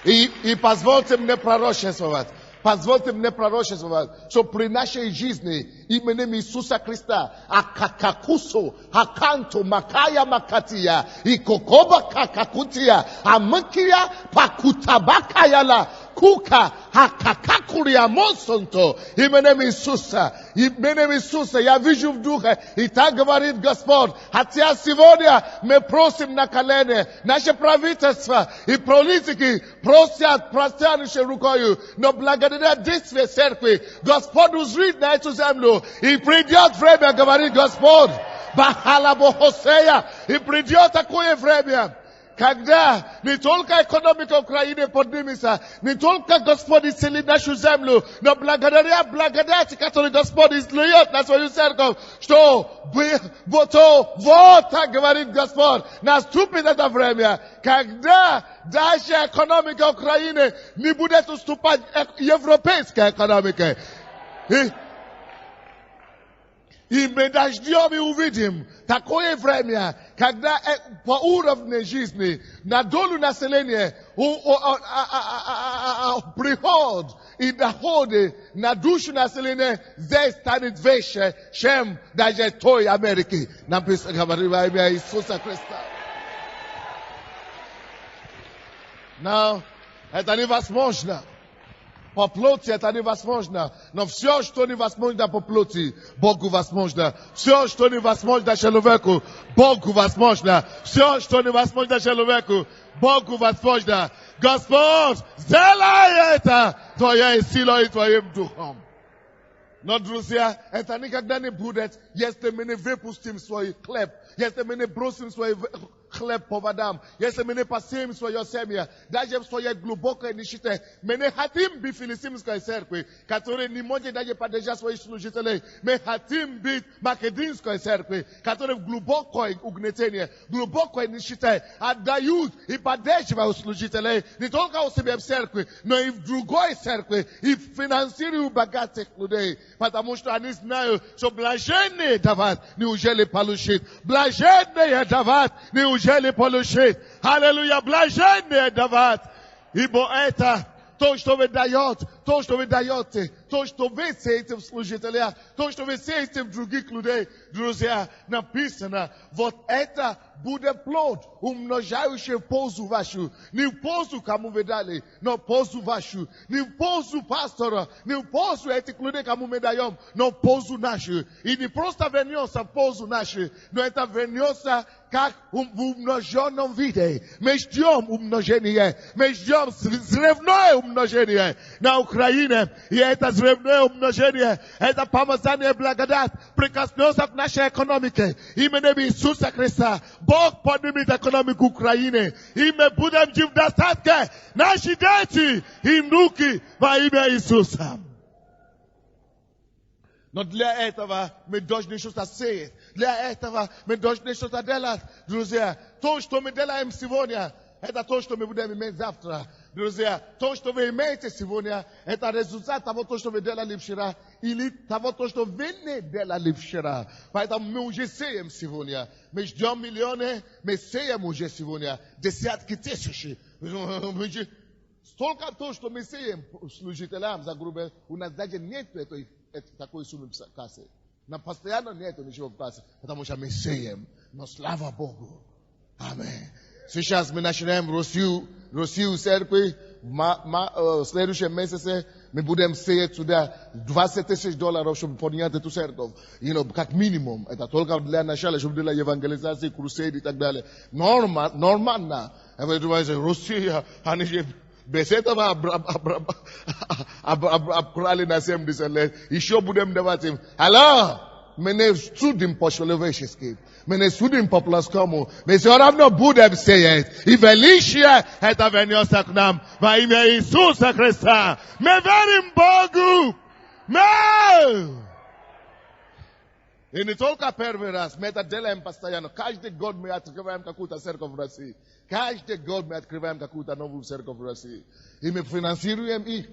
И позвольте мне пророчествовать. Позвольте мне пророчествовать, что при нашей жизни именем Иисуса Христа, Акакакусо, Аканто, Макая Макатия, и Кокоба Какакутия, Амакия, Пакутабакаяла, Кука, Акакакурия Монсонто, именем Иисуса, я вижу в духе, и так говорит Господь, хотя сегодня мы просим на колени, наше правительство и политики просят простянущей рукою, но благодаря действию церкви, Господь узрит на эту землю, и придет время, говорит Господь, Бахала Бохосея, и придет такое время, когда не только экономика Украины поднимется, не только Господь исцелит нашу землю, но благодаря благодати, которую Господь изльет на свою церковь, что вот так говорит Господь, наступит это время, когда даже экономика Украины не будет уступать европейской экономике. И мы дождем и увидим такое время, когда по уровню жизни на долю населения приход и доходы на душу населения здесь станет выше, чем даже той Америки. Написано, говорит во имя Иисуса Христа. Но это невозможно. По плоти это невозможно. Но все, что невозможно по плоти, Богу возможно. Все, что невозможно человеку, Богу возможно. Все, что невозможно человеку, Богу возможно. Господь, сделай это Твоей силой и Твоим духом. Но, друзья, это никогда не будет, если мы не выпустим свой хлеб, если мы не бросим свой хлеб по водам, если мы не посеем свое семя, даже в своей глубокой нищете. Мы не хотим быть филистимской церкви, которая не может даже поддержать своих служителей. Мы хотим быть македонской церкви, которая в глубокой угнетении, глубокой нищете отдают и поддерживают служителей не только у себя в церкви, но и в другой церкви, и финансируют богатых людей, потому что они знают, что блаженные давать, неужели получить? Блаженные давать, неужели получить? Аллилуйя, блаженные давать, ибо это то, что вы даете, то, что вы даете, то, что вы сеете в служителях, то, что вы сеете в других людей, друзья, написано, вот это будет плод, умножающий в пользу вашу. Не в пользу, кому вы дали, но в пользу вашу. Не в пользу пастора, не в пользу этих людей, кому мы даем, но в пользу нашу. И не просто вернется в пользу нашу, но это вернется как в умноженном виде. Мы ждем умножения, мы ждем взрывное умножение на Украине. И это взрывное умножение, это помазание благодать прикоснется к нашей экономике. Именем Иисуса Христа Бог поднимет экономику Украины. И мы будем жить в достатке. Наши дети и внуки во имя Иисуса. Но для этого мы должны что-то сеять. Для этого мы должны что-то делать. Друзья, то, что мы делаем сегодня, это то, что мы будем иметь завтра. Друзья, то, что вы имеете сегодня, это результат того, что вы делали вчера, или того, что вы не делали вчера. Поэтому мы уже сеем сегодня. Мы ждем миллионы, мы сеем уже сегодня десятки тысяч. Столько то, что мы сеем служителям за грубо, у нас даже нет такой суммы в кассе. Нам постоянно нет ничего в кассе, потому что мы сеем. Но слава Богу. Аминь. Сейчас мы начинаем Россию церкви. В следующем месяце мы будем сеять сюда $20 000, чтобы поднять эту церковь. Как минимум. Это только для начала, чтобы для евангелизации, крусейд и так далее. Нормально. Вы думаете, Россия, они же без этого обкрали на 70 лет. Еще будем давать им. Алло! Мене судим по человечески. Мене судим по плоскому. Мы все равно будем сеять. И величие это вернется к нам во имя Иисуса Христа. Мы верим Богу. И не только первый раз, мы это делаем постоянно. Каждый год мы открываем какую-то церковь в России. Каждый год мы открываем какую-то новую церковь в России. И мы финансируем их.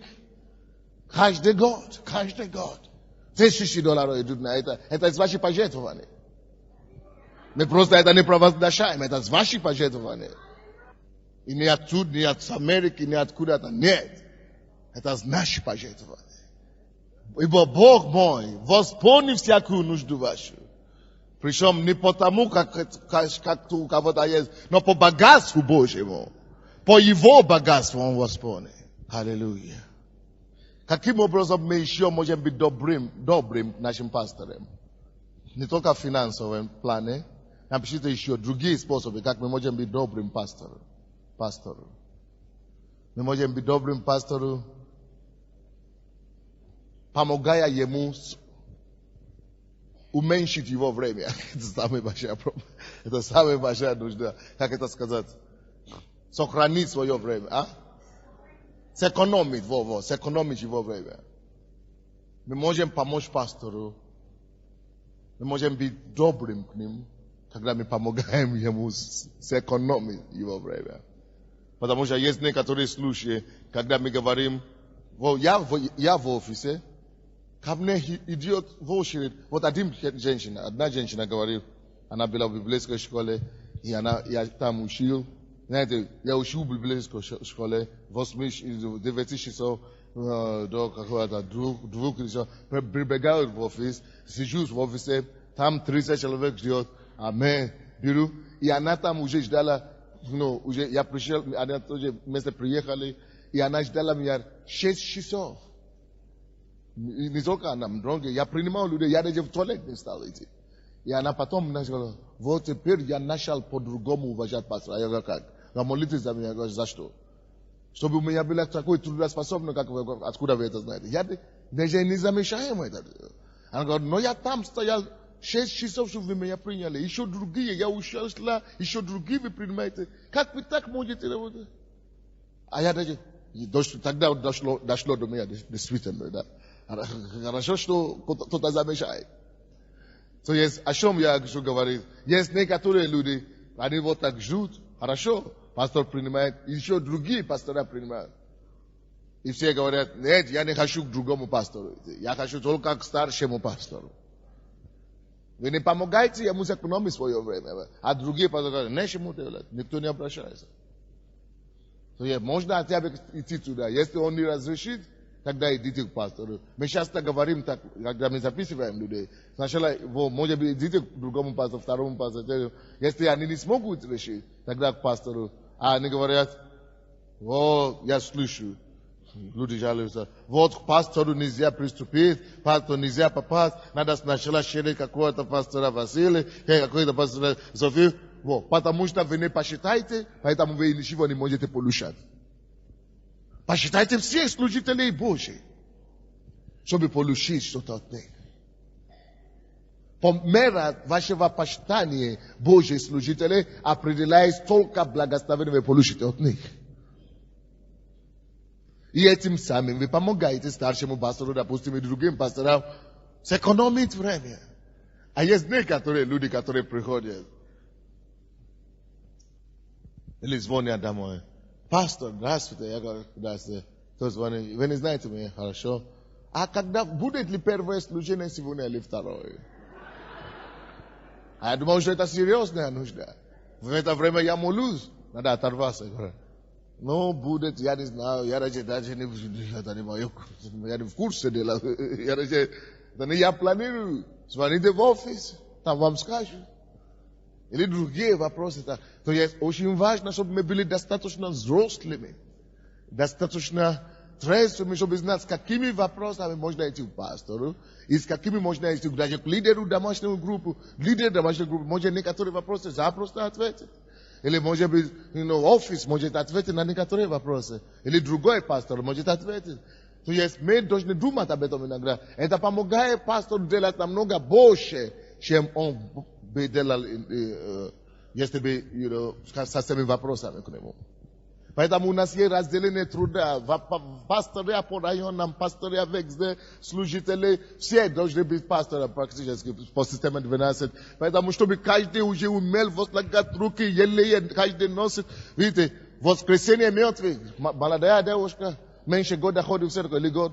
Каждый год. $1000 идут на это. Это из ваших пожертвований. Мы просто это не провозглашаем. Это из ваших пожертвований. И не оттуда, не от Америки, не откуда-то. Нет. Это из наших пожертвований. Ибо Бог мой восполнит всякую нужду вашу. Причем не потому, как у кого-то есть, но по богатству Божьему. По Его богатству Он восполнит. Аллилуйя. Каким образом мы еще можем быть добрым нашим пасторам? Не только в финансовом плане. Напишите еще другие способы, как мы можем быть добрым пастором. Мы можем быть добрым пастором, помогая ему уменьшить его время. Это самая большая проблема. Это самая большая нужда. Как это сказать? Сохранить свое время. Сэкономить его время. Мы можем помочь пастору. Мы можем быть добрым к ним, когда мы помогаем ему сэкономить его время. Потому что есть некоторые случаи, когда мы говорим, я в офисе, ко мне идет в очередь. Вот одна женщина говорит, она была в библейской школе, и я там учил. Знаете, я учил в библейской школе 9 часов до какого-то 2 часов. Прибегаю в офис, сижу в офисе, там 30 человек ждет. Амен. Беру. И она там уже ждала, я пришел, она тоже вместе приехали, и она ждала меня 6 часов. Не только она, я принимал людей, я даже в туалет не стал идти. И она потом сказала, вот теперь я начал по-другому уважать пастора. Я говорю, как? Вы молитесь за меня? Я говорю, за что? Чтобы у меня было такой трудоспособный, как вы, откуда вы это знаете? Я даже не замечаем это. Она говорит, но я там стоял 6 часов, чтобы вы меня приняли. Еще другие, я ушла, еще другие вы принимаете. Как вы так можете работать? А я даже, тогда дошло до меня, действительно, да. Хорошо, что кто-то замечает. То есть, о чем я хочу говорить? Есть некоторые люди, они вот так ждут. Хорошо, пастор принимает, еще другие пастора принимают. И все говорят, нет, я не хочу к другому пастору. Я хочу только к старшему пастору. Вы не помогаете ему сэкономить свое время. А другие пасторы говорят, нечему делать, никто не обращается. То есть, можно хотя бы идти туда. Если он не разрешит, тогда идите к пастору. Мы часто говорим так, когда мы записываем людей. Сначала, может быть, идите к другому пастору, второму пастору. Если они не смогут решить, тогда к пастору. А они говорят, я слышу. Люди жалуются. Вот к пастору нельзя приступить, пастору нельзя попасть. Надо сначала через какого-то пастора Василия, какого-то пастора Софию. Потому что вы не посчитаете, поэтому вы ничего не можете получать. Посчитайте всех служителей Божьих, чтобы получить что-то от них. По мере вашего почитания Божьих служителей определяет столько благословения вы получите от них. И этим самым вы помогаете старшему пастору, допустим, и другим пасторам сэкономить время. А есть некоторые люди, которые приходят или звонят домой. Пастор, здравствуйте. Я говорю, здравствуйте. То звонит, вы не знаете меня, хорошо. А когда будет ли первое служение сегодня или второе? А я думал, что это серьезная нужда. В это время я молюсь. Надо оторваться. Ну, будет, я не знаю, я даже не в курсе дела. Я планирую. Звоните в офис, там вам скажут. Или другие вопросы. То есть очень важно, чтобы мы были достаточно взрослыми, достаточно трезвыми, чтобы знать, с какими вопросами можно идти к пастору, и с какими можно идти даже к лидеру домашнего группы. Лидер домашней группы может некоторые вопросы запросто ответить. Или, может быть, офис может ответить на некоторые вопросы. Или другой пастор может ответить. То есть мы должны думать об этом иногда. Это помогает пастору делать намного больше, чем он бы делал, если бы со всеми вопросами к нему. Поэтому у нас есть разделение труда. Пасторы по районам, пасторы везде, служители, все должны быть пасторами практически по системе 12. Поэтому, чтобы каждый уже умел возлагать руки, еле каждый носит. Видите, воскресенье мертвых, молодая девушка, меньше года ходит в церковь, или год?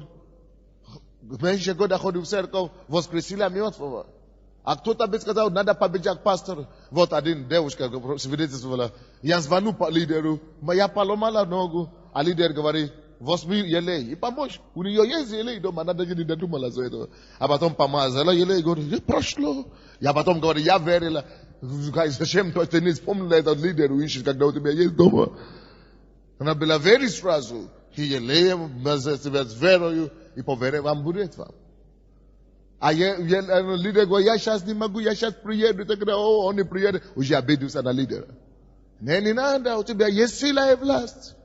Меньше года ходит в церковь, воскресила мертвого. А кто-то бы сказал, надо побежать к пастору. Вот один девушка свидетельствовала, я звоню по лидеру, я поломала ногу, а лидер говорит, возьми елей и помочь. У нее есть елей дома, она даже не додумала за это. А потом помазала елей, говорит, прошло. Я потом говорю, я верила. Зачем ты не вспомнила этот лидер, ищешь, когда у тебя есть дома? Она была верить сразу. И елеем, с верою, и по вере вам будет вам. А лидер говорит, я сейчас не могу, я сейчас приеду. Тогда, он не приедет. Уже обиделся на лидера. Не надо, у тебя есть сила и власть.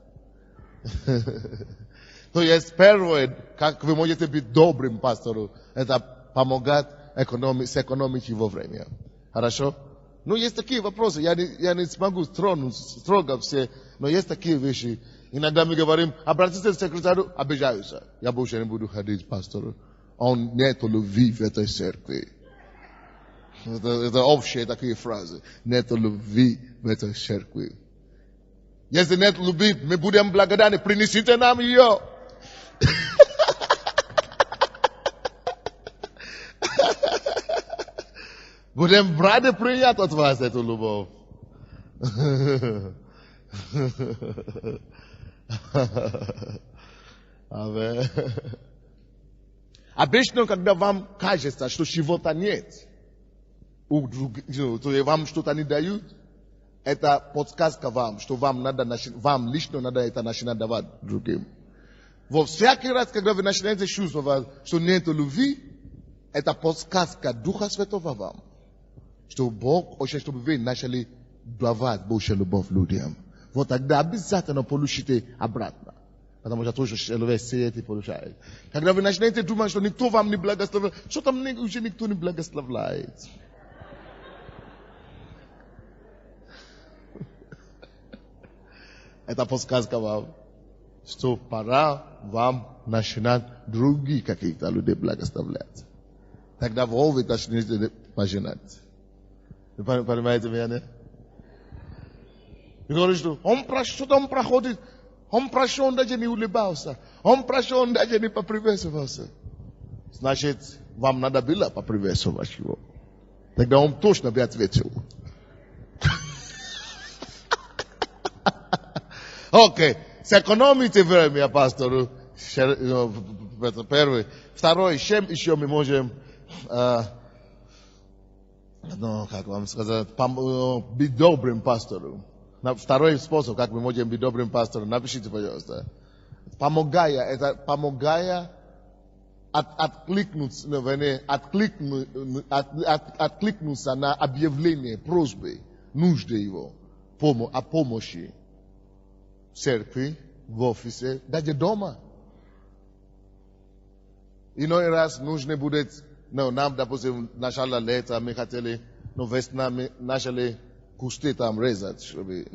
То есть первое, как вы можете быть добрым пастором, это помогать сэкономить его время. Хорошо? Ну, есть такие вопросы, я не смогу строго все, но есть такие вещи. Иногда мы говорим, обратитесь к секретарю, обижаются. Я больше не буду ходить к пастору. Он нет любви в этой церкви. Это общие такие фразы. Нет любви в этой церкви. Если нет любви, мы будем благодарны. Принесите нам ее. Будем рады принять от вас эту любовь. Аминь. Обычно, когда вам кажется, что чего-то нет, вам что-то не дают, это подсказка вам, что вам лично надо это начинать давать другим. Во всякий раз, когда вы начинаете чувствовать, что нет любви, это подсказка Духа Святого вам, что Бог хочет, чтобы вы начали давать больше любовь людям. Вот тогда обязательно получите обратно. Потому что тоже человек сеет и получает. Когда вы начинаете думать, что никто вам не благословляет, что там уже никто не благословляет. Это подсказка вам, что пора вам начинать другие какие-то люди благословлять. Тогда вы начнете пожинать. Вы понимаете меня, нет? Вы говорите, что что-то он проходит. Он прошел, он даже не улыбался. Он прошел, он даже не поприветствовался. Значит, вам надо было поприветствовать его. Тогда он точно бы ответил. Окей. Сэкономите время, пастору. Это первый. Второй, чем еще мы можем, как вам сказать, быть добрым пастором. Второй способ, как мы можем быть добрым пастором, напишите, пожалуйста. Помогая откликнуться на объявление, просьбы, нужды его, о помощи в церкви, в офисе, даже дома. Иной раз нужно будет, нам, допустим, начало лета, мы хотели, весна, мы начали кусты там резать, чтобы,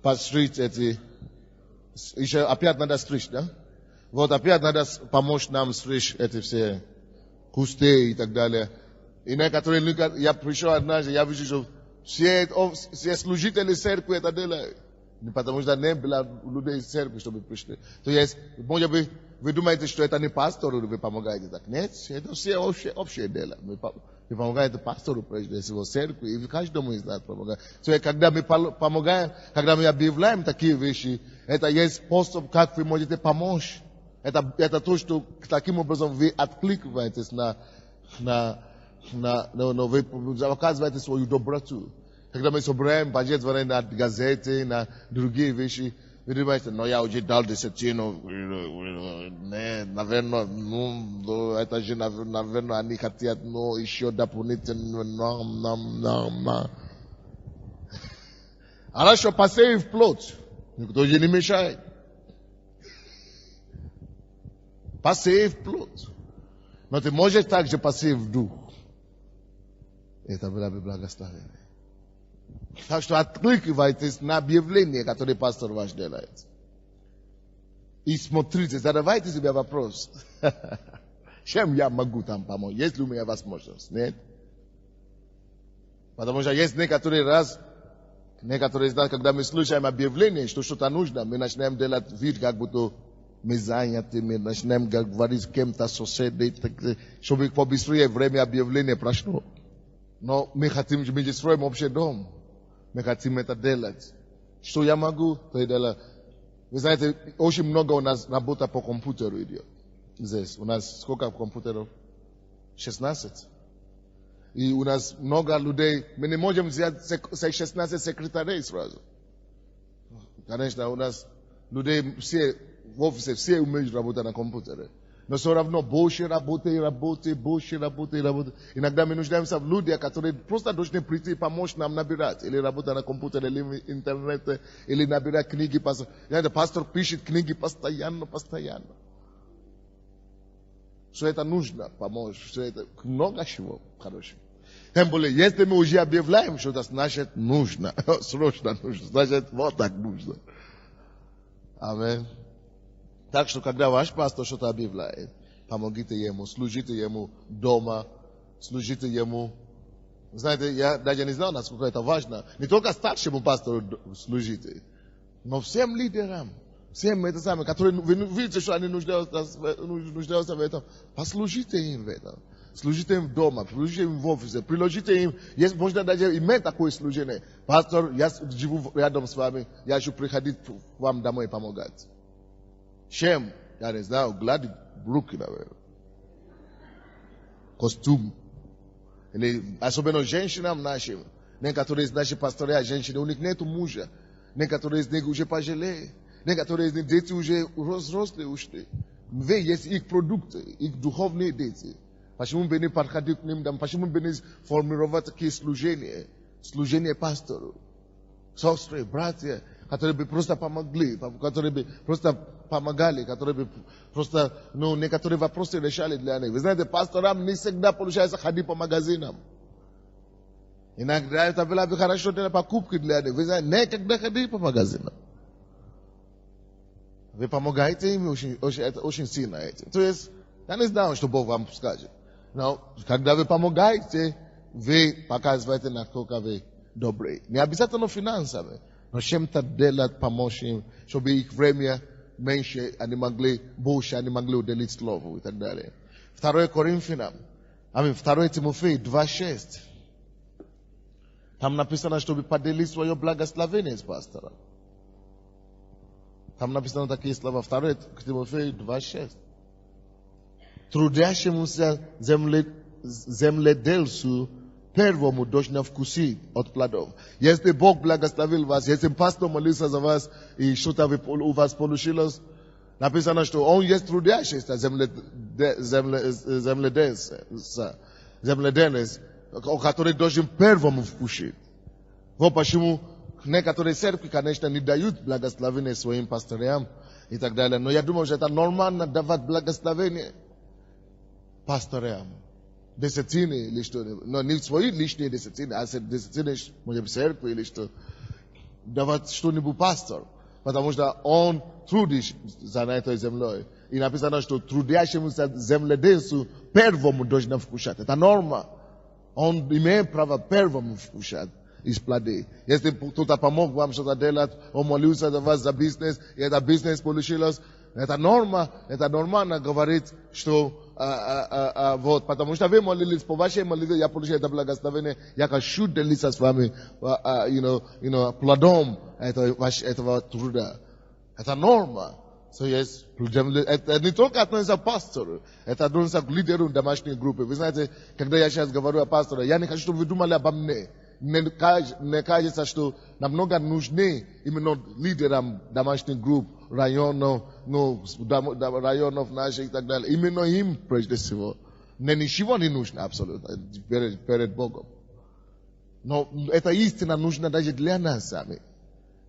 подстричь эти, еще опять надо стричь, да? Вот опять надо помочь нам стричь эти все кусты и так далее. И некоторые люди, я пришел однажды, я вижу, что все служители церкви это делают. Потому что не было людей из церкви, чтобы пришли. То есть, может быть, вы думаете, что это не пастору вы помогаете? Так нет, это все общее дело. Мы помогаем пастору, прежде всего, церкви, и каждому из нас помогаем. То есть, когда мы помогаем, когда мы объявляем такие вещи, это есть способ, как вы можете помочь. Это то, что таким образом вы откликаетесь вы оказываете свою доброту. Когда мы собираем пожертвования на газеты, на другие вещи, вы думаете, я уже дал десятину, наверное, это же, наверное, они хотят, еще дополнительно, Хорошо, посеяв плод, Никто же не мешает. Посей в плоть. Но ты можешь также посеять в дух. Это было бы благословение. Так что откликивайтесь на объявление, которое пастор ваш делает. И смотрите, задавайте себе вопрос. Чем я могу там помочь? Есть ли у меня возможность? Нет? Потому что есть некоторые раз, когда мы слушаем объявление, что что-то нужно, мы начинаем делать вид, как будто мы заняты, мы начинаем говорить с кем-то, соседей, чтобы побыстрее время объявления прошло. Но мы хотим, мы строим общий дом. Мы хотим это делать. Что я могу, то я делаю. Вы знаете, очень много у нас работа по компьютеру идет. Здесь. У нас сколько компьютеров? 16. И у нас много людей. Мы не можем взять 16 секретарей сразу. Конечно, у нас людей все в офисе, все умеют работать на компьютере. Но все равно больше работы. Иногда мы нуждаемся в людях, которые просто должны прийти и помочь нам набирать. Или работать на компьютере, или в интернете, или набирать книги. Пастор пишет книги постоянно. Все это нужно помочь. Все это много чего хорошего. Тем более, если мы уже объявляем что-то, значит нужно. Срочно нужно. Значит, вот так нужно. Аминь. Так что, когда ваш пастор что-то объявляет, помогите ему, служите ему дома, служите ему. Знаете, я даже не знал, насколько это важно. Не только старшему пастору служите, но всем лидерам, всем это самое, которые, вы видите, что они нуждаются в этом, послужите им в этом. Служите им дома, служите им в офисе, приложите им, есть, можно даже иметь такое служение. Пастор, я живу рядом с вами, я хочу приходить к вам домой и помогать. Чем? Я не знаю, гладить руки, наверное. Костюм. Или особенно женщинам нашим. Некоторые из наших пасторов, женщины, у них нет мужа. Некоторые из них уже пожалели. Некоторые из них дети уже взрослые ушли. Есть их продукты, их духовные дети. Почему бы не подходить к ним, почему бы не формировать такие служения пастору, сестры, братья, которые бы просто помогли, которые бы просто помогали, которые бы просто, некоторые вопросы решали для них. Вы знаете, пасторам не всегда получается ходить по магазинам. Иногда это было бы хорошо для покупки для них. Вы знаете, некогда ходить по магазинам. Вы помогаете им очень сильно этим. То есть, я не знаю, что Бог вам скажет. Но когда вы помогаете, вы показываете, насколько вы добрые. Не обязательно финансами, но чем-то делать, помочь им, чтобы их время меньше, они могли больше, они могли уделить слову и так далее. 2 Коринфянам, 2 Тимофея 2:6. Там написано, чтобы поделить свое благословение с пастором. Там написано такие слова, 2 Тимофея 2:6. Трудящемуся земледельцу первому должно вкусить от плодов. Если Бог благословил вас, если пастор молился за вас, и что-то у вас получилось, написано, что он есть трудящийся земледелец, который должен первому вкусить. Вот почему некоторые церкви, конечно, не дают благословение своим пасторам и так далее. Но я думаю, что это нормально давать благословение пасторам. Десятины или что, но не свои личные десятины, а десятины, может быть, церкви или что, давать что-нибудь пастор, потому что он трудится за этой землей. И написано, что трудящемуся земледельцу первому должно вкушать. Это норма. Он имеет право первому вкушать из плоды. Если кто-то помог вам что-то делать, он молился за вас за бизнес, и это бизнес получилось, это нормально говорить, что вот, потому что вы молились, по вашей молитве я получил это благословение, я хочу делиться с вами, плодом этого труда. Это норма. Это не только относится к пастору, это относится к лидеру домашней группы. Вы знаете, когда я сейчас говорю о пасторе, я не хочу, чтобы вы думали обо мне. Мне кажется, что намного нужнее именно лидерам домашних групп, районов наших и так далее. Именно им, прежде всего. Мне ничего не нужно абсолютно перед Богом. Но эта истина нужна даже для нас сами,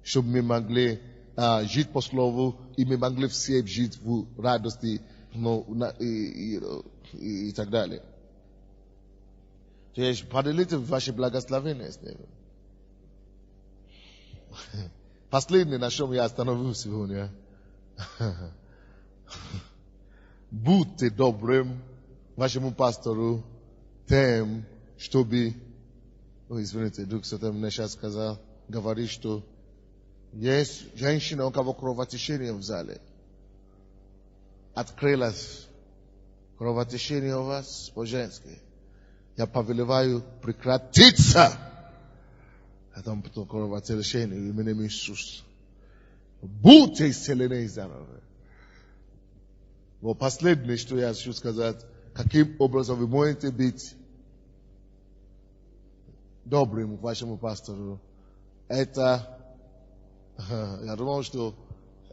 чтобы мы могли жить по слову, и мы могли все жить в радости, и так далее. То есть поделите ваши благословения с ними. Последнее, на чем я остановился сегодня. Будьте добрым вашему пастору тем, чтобы... Ой, извините, Дух Святой мне сейчас сказал, говорит, что есть женщина, у кого кровотечение в зале. Открылось кровотечение у вас по-женски. Я повелеваю прекратиться этому кровотечению именем Иисуса. Будьте исцелены и здоровы. Но последнее, что я хочу сказать, каким образом вы можете быть добрым к вашему пастору. Это, я думал, что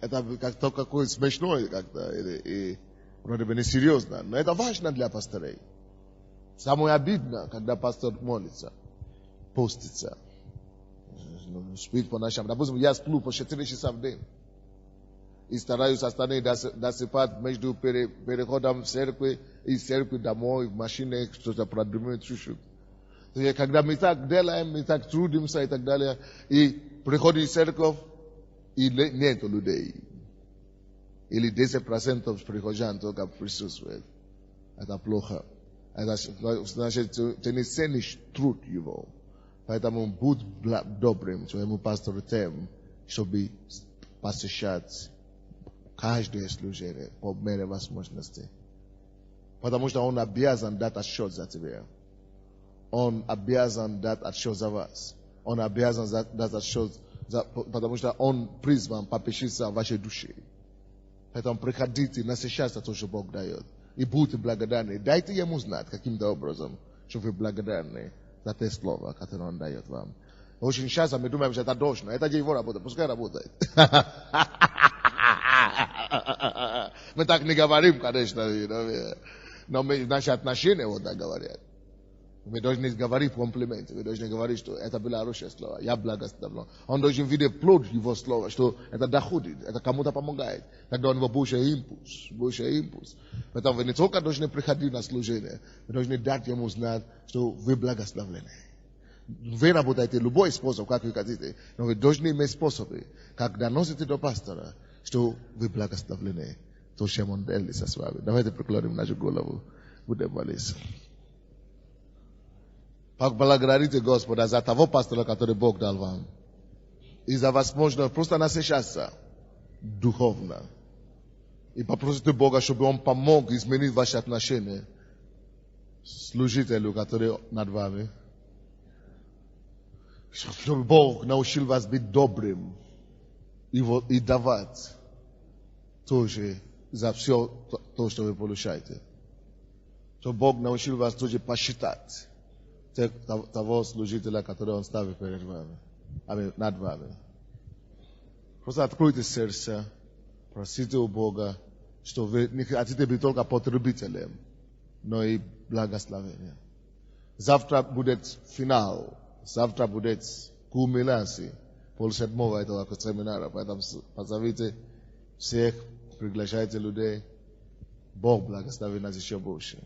это как-то какое-то смешное как-то, и вроде бы несерьезно, но это важно для пасторей. Самое обидно, когда пастор молится, постится, спит по ночам. Допустим, я сплю по 4 часа в день. И стараюсь остановить, досыпать между переходом в церкви и церкви домой, в машине, что-то продумать чуть-чуть. Когда мы так делаем, мы так трудимся и так далее, и приходит в церковь, и нет людей. Или 10% прихожан только присутствует. Это плохо. Это значит, ты не ценишь труд его. Поэтому будь добрым своему пастору тем, чтобы посещать каждое служение по мере возможности. Потому что он обязан дать отчет за тебя. Он обязан дать отчет за вас. Он обязан дать отчет, потому что он призван попечиться о вашей душе. Поэтому приходите, насыщаться то, что Бог дает. И будьте благодарны. Дайте ему знать каким-то образом, что вы благодарны за те слова, которые он дает вам. Очень часто мы думаем, что это должно. Это его работа. Пускай работает. Мы так не говорим, конечно. Но наши отношения вот так говорят. Мы должны говорить комплименты. Мы должны говорить, что это было хорошее слово. Я благословлен. Он должен видеть плод его слова, что это доходит, это кому-то помогает. Тогда у него больше импульс. Поэтому вы не только должны приходить на служение, вы должны дать ему знать, что вы благословлены. Вы работаете любой способ, как вы хотите, но вы должны иметь способы, как доносите до пастора, что вы благословлены. То, чем он делится с вами. Давайте преклоним нашу голову. Будем молиться. Поблагодарите Господа за того пастора, который Бог дал вам. И за возможность просто насыщаться духовно. И попросите Бога, чтобы Он помог изменить ваши отношения с служителем, который над вами. Чтобы Бог научил вас быть добрым и давать тоже за все то, что вы получаете. Чтобы Бог научил вас тоже посчитать того служителя, который Он ставит перед вами, над вами. Просто откройте сердце, просите у Бога, что вы не хотите быть только потребителем, но и благословением. Завтра будет финал, завтра будет кульминация полседьмого этого семинара, поэтому позовите всех, приглашайте людей. Бог благословит нас еще больше.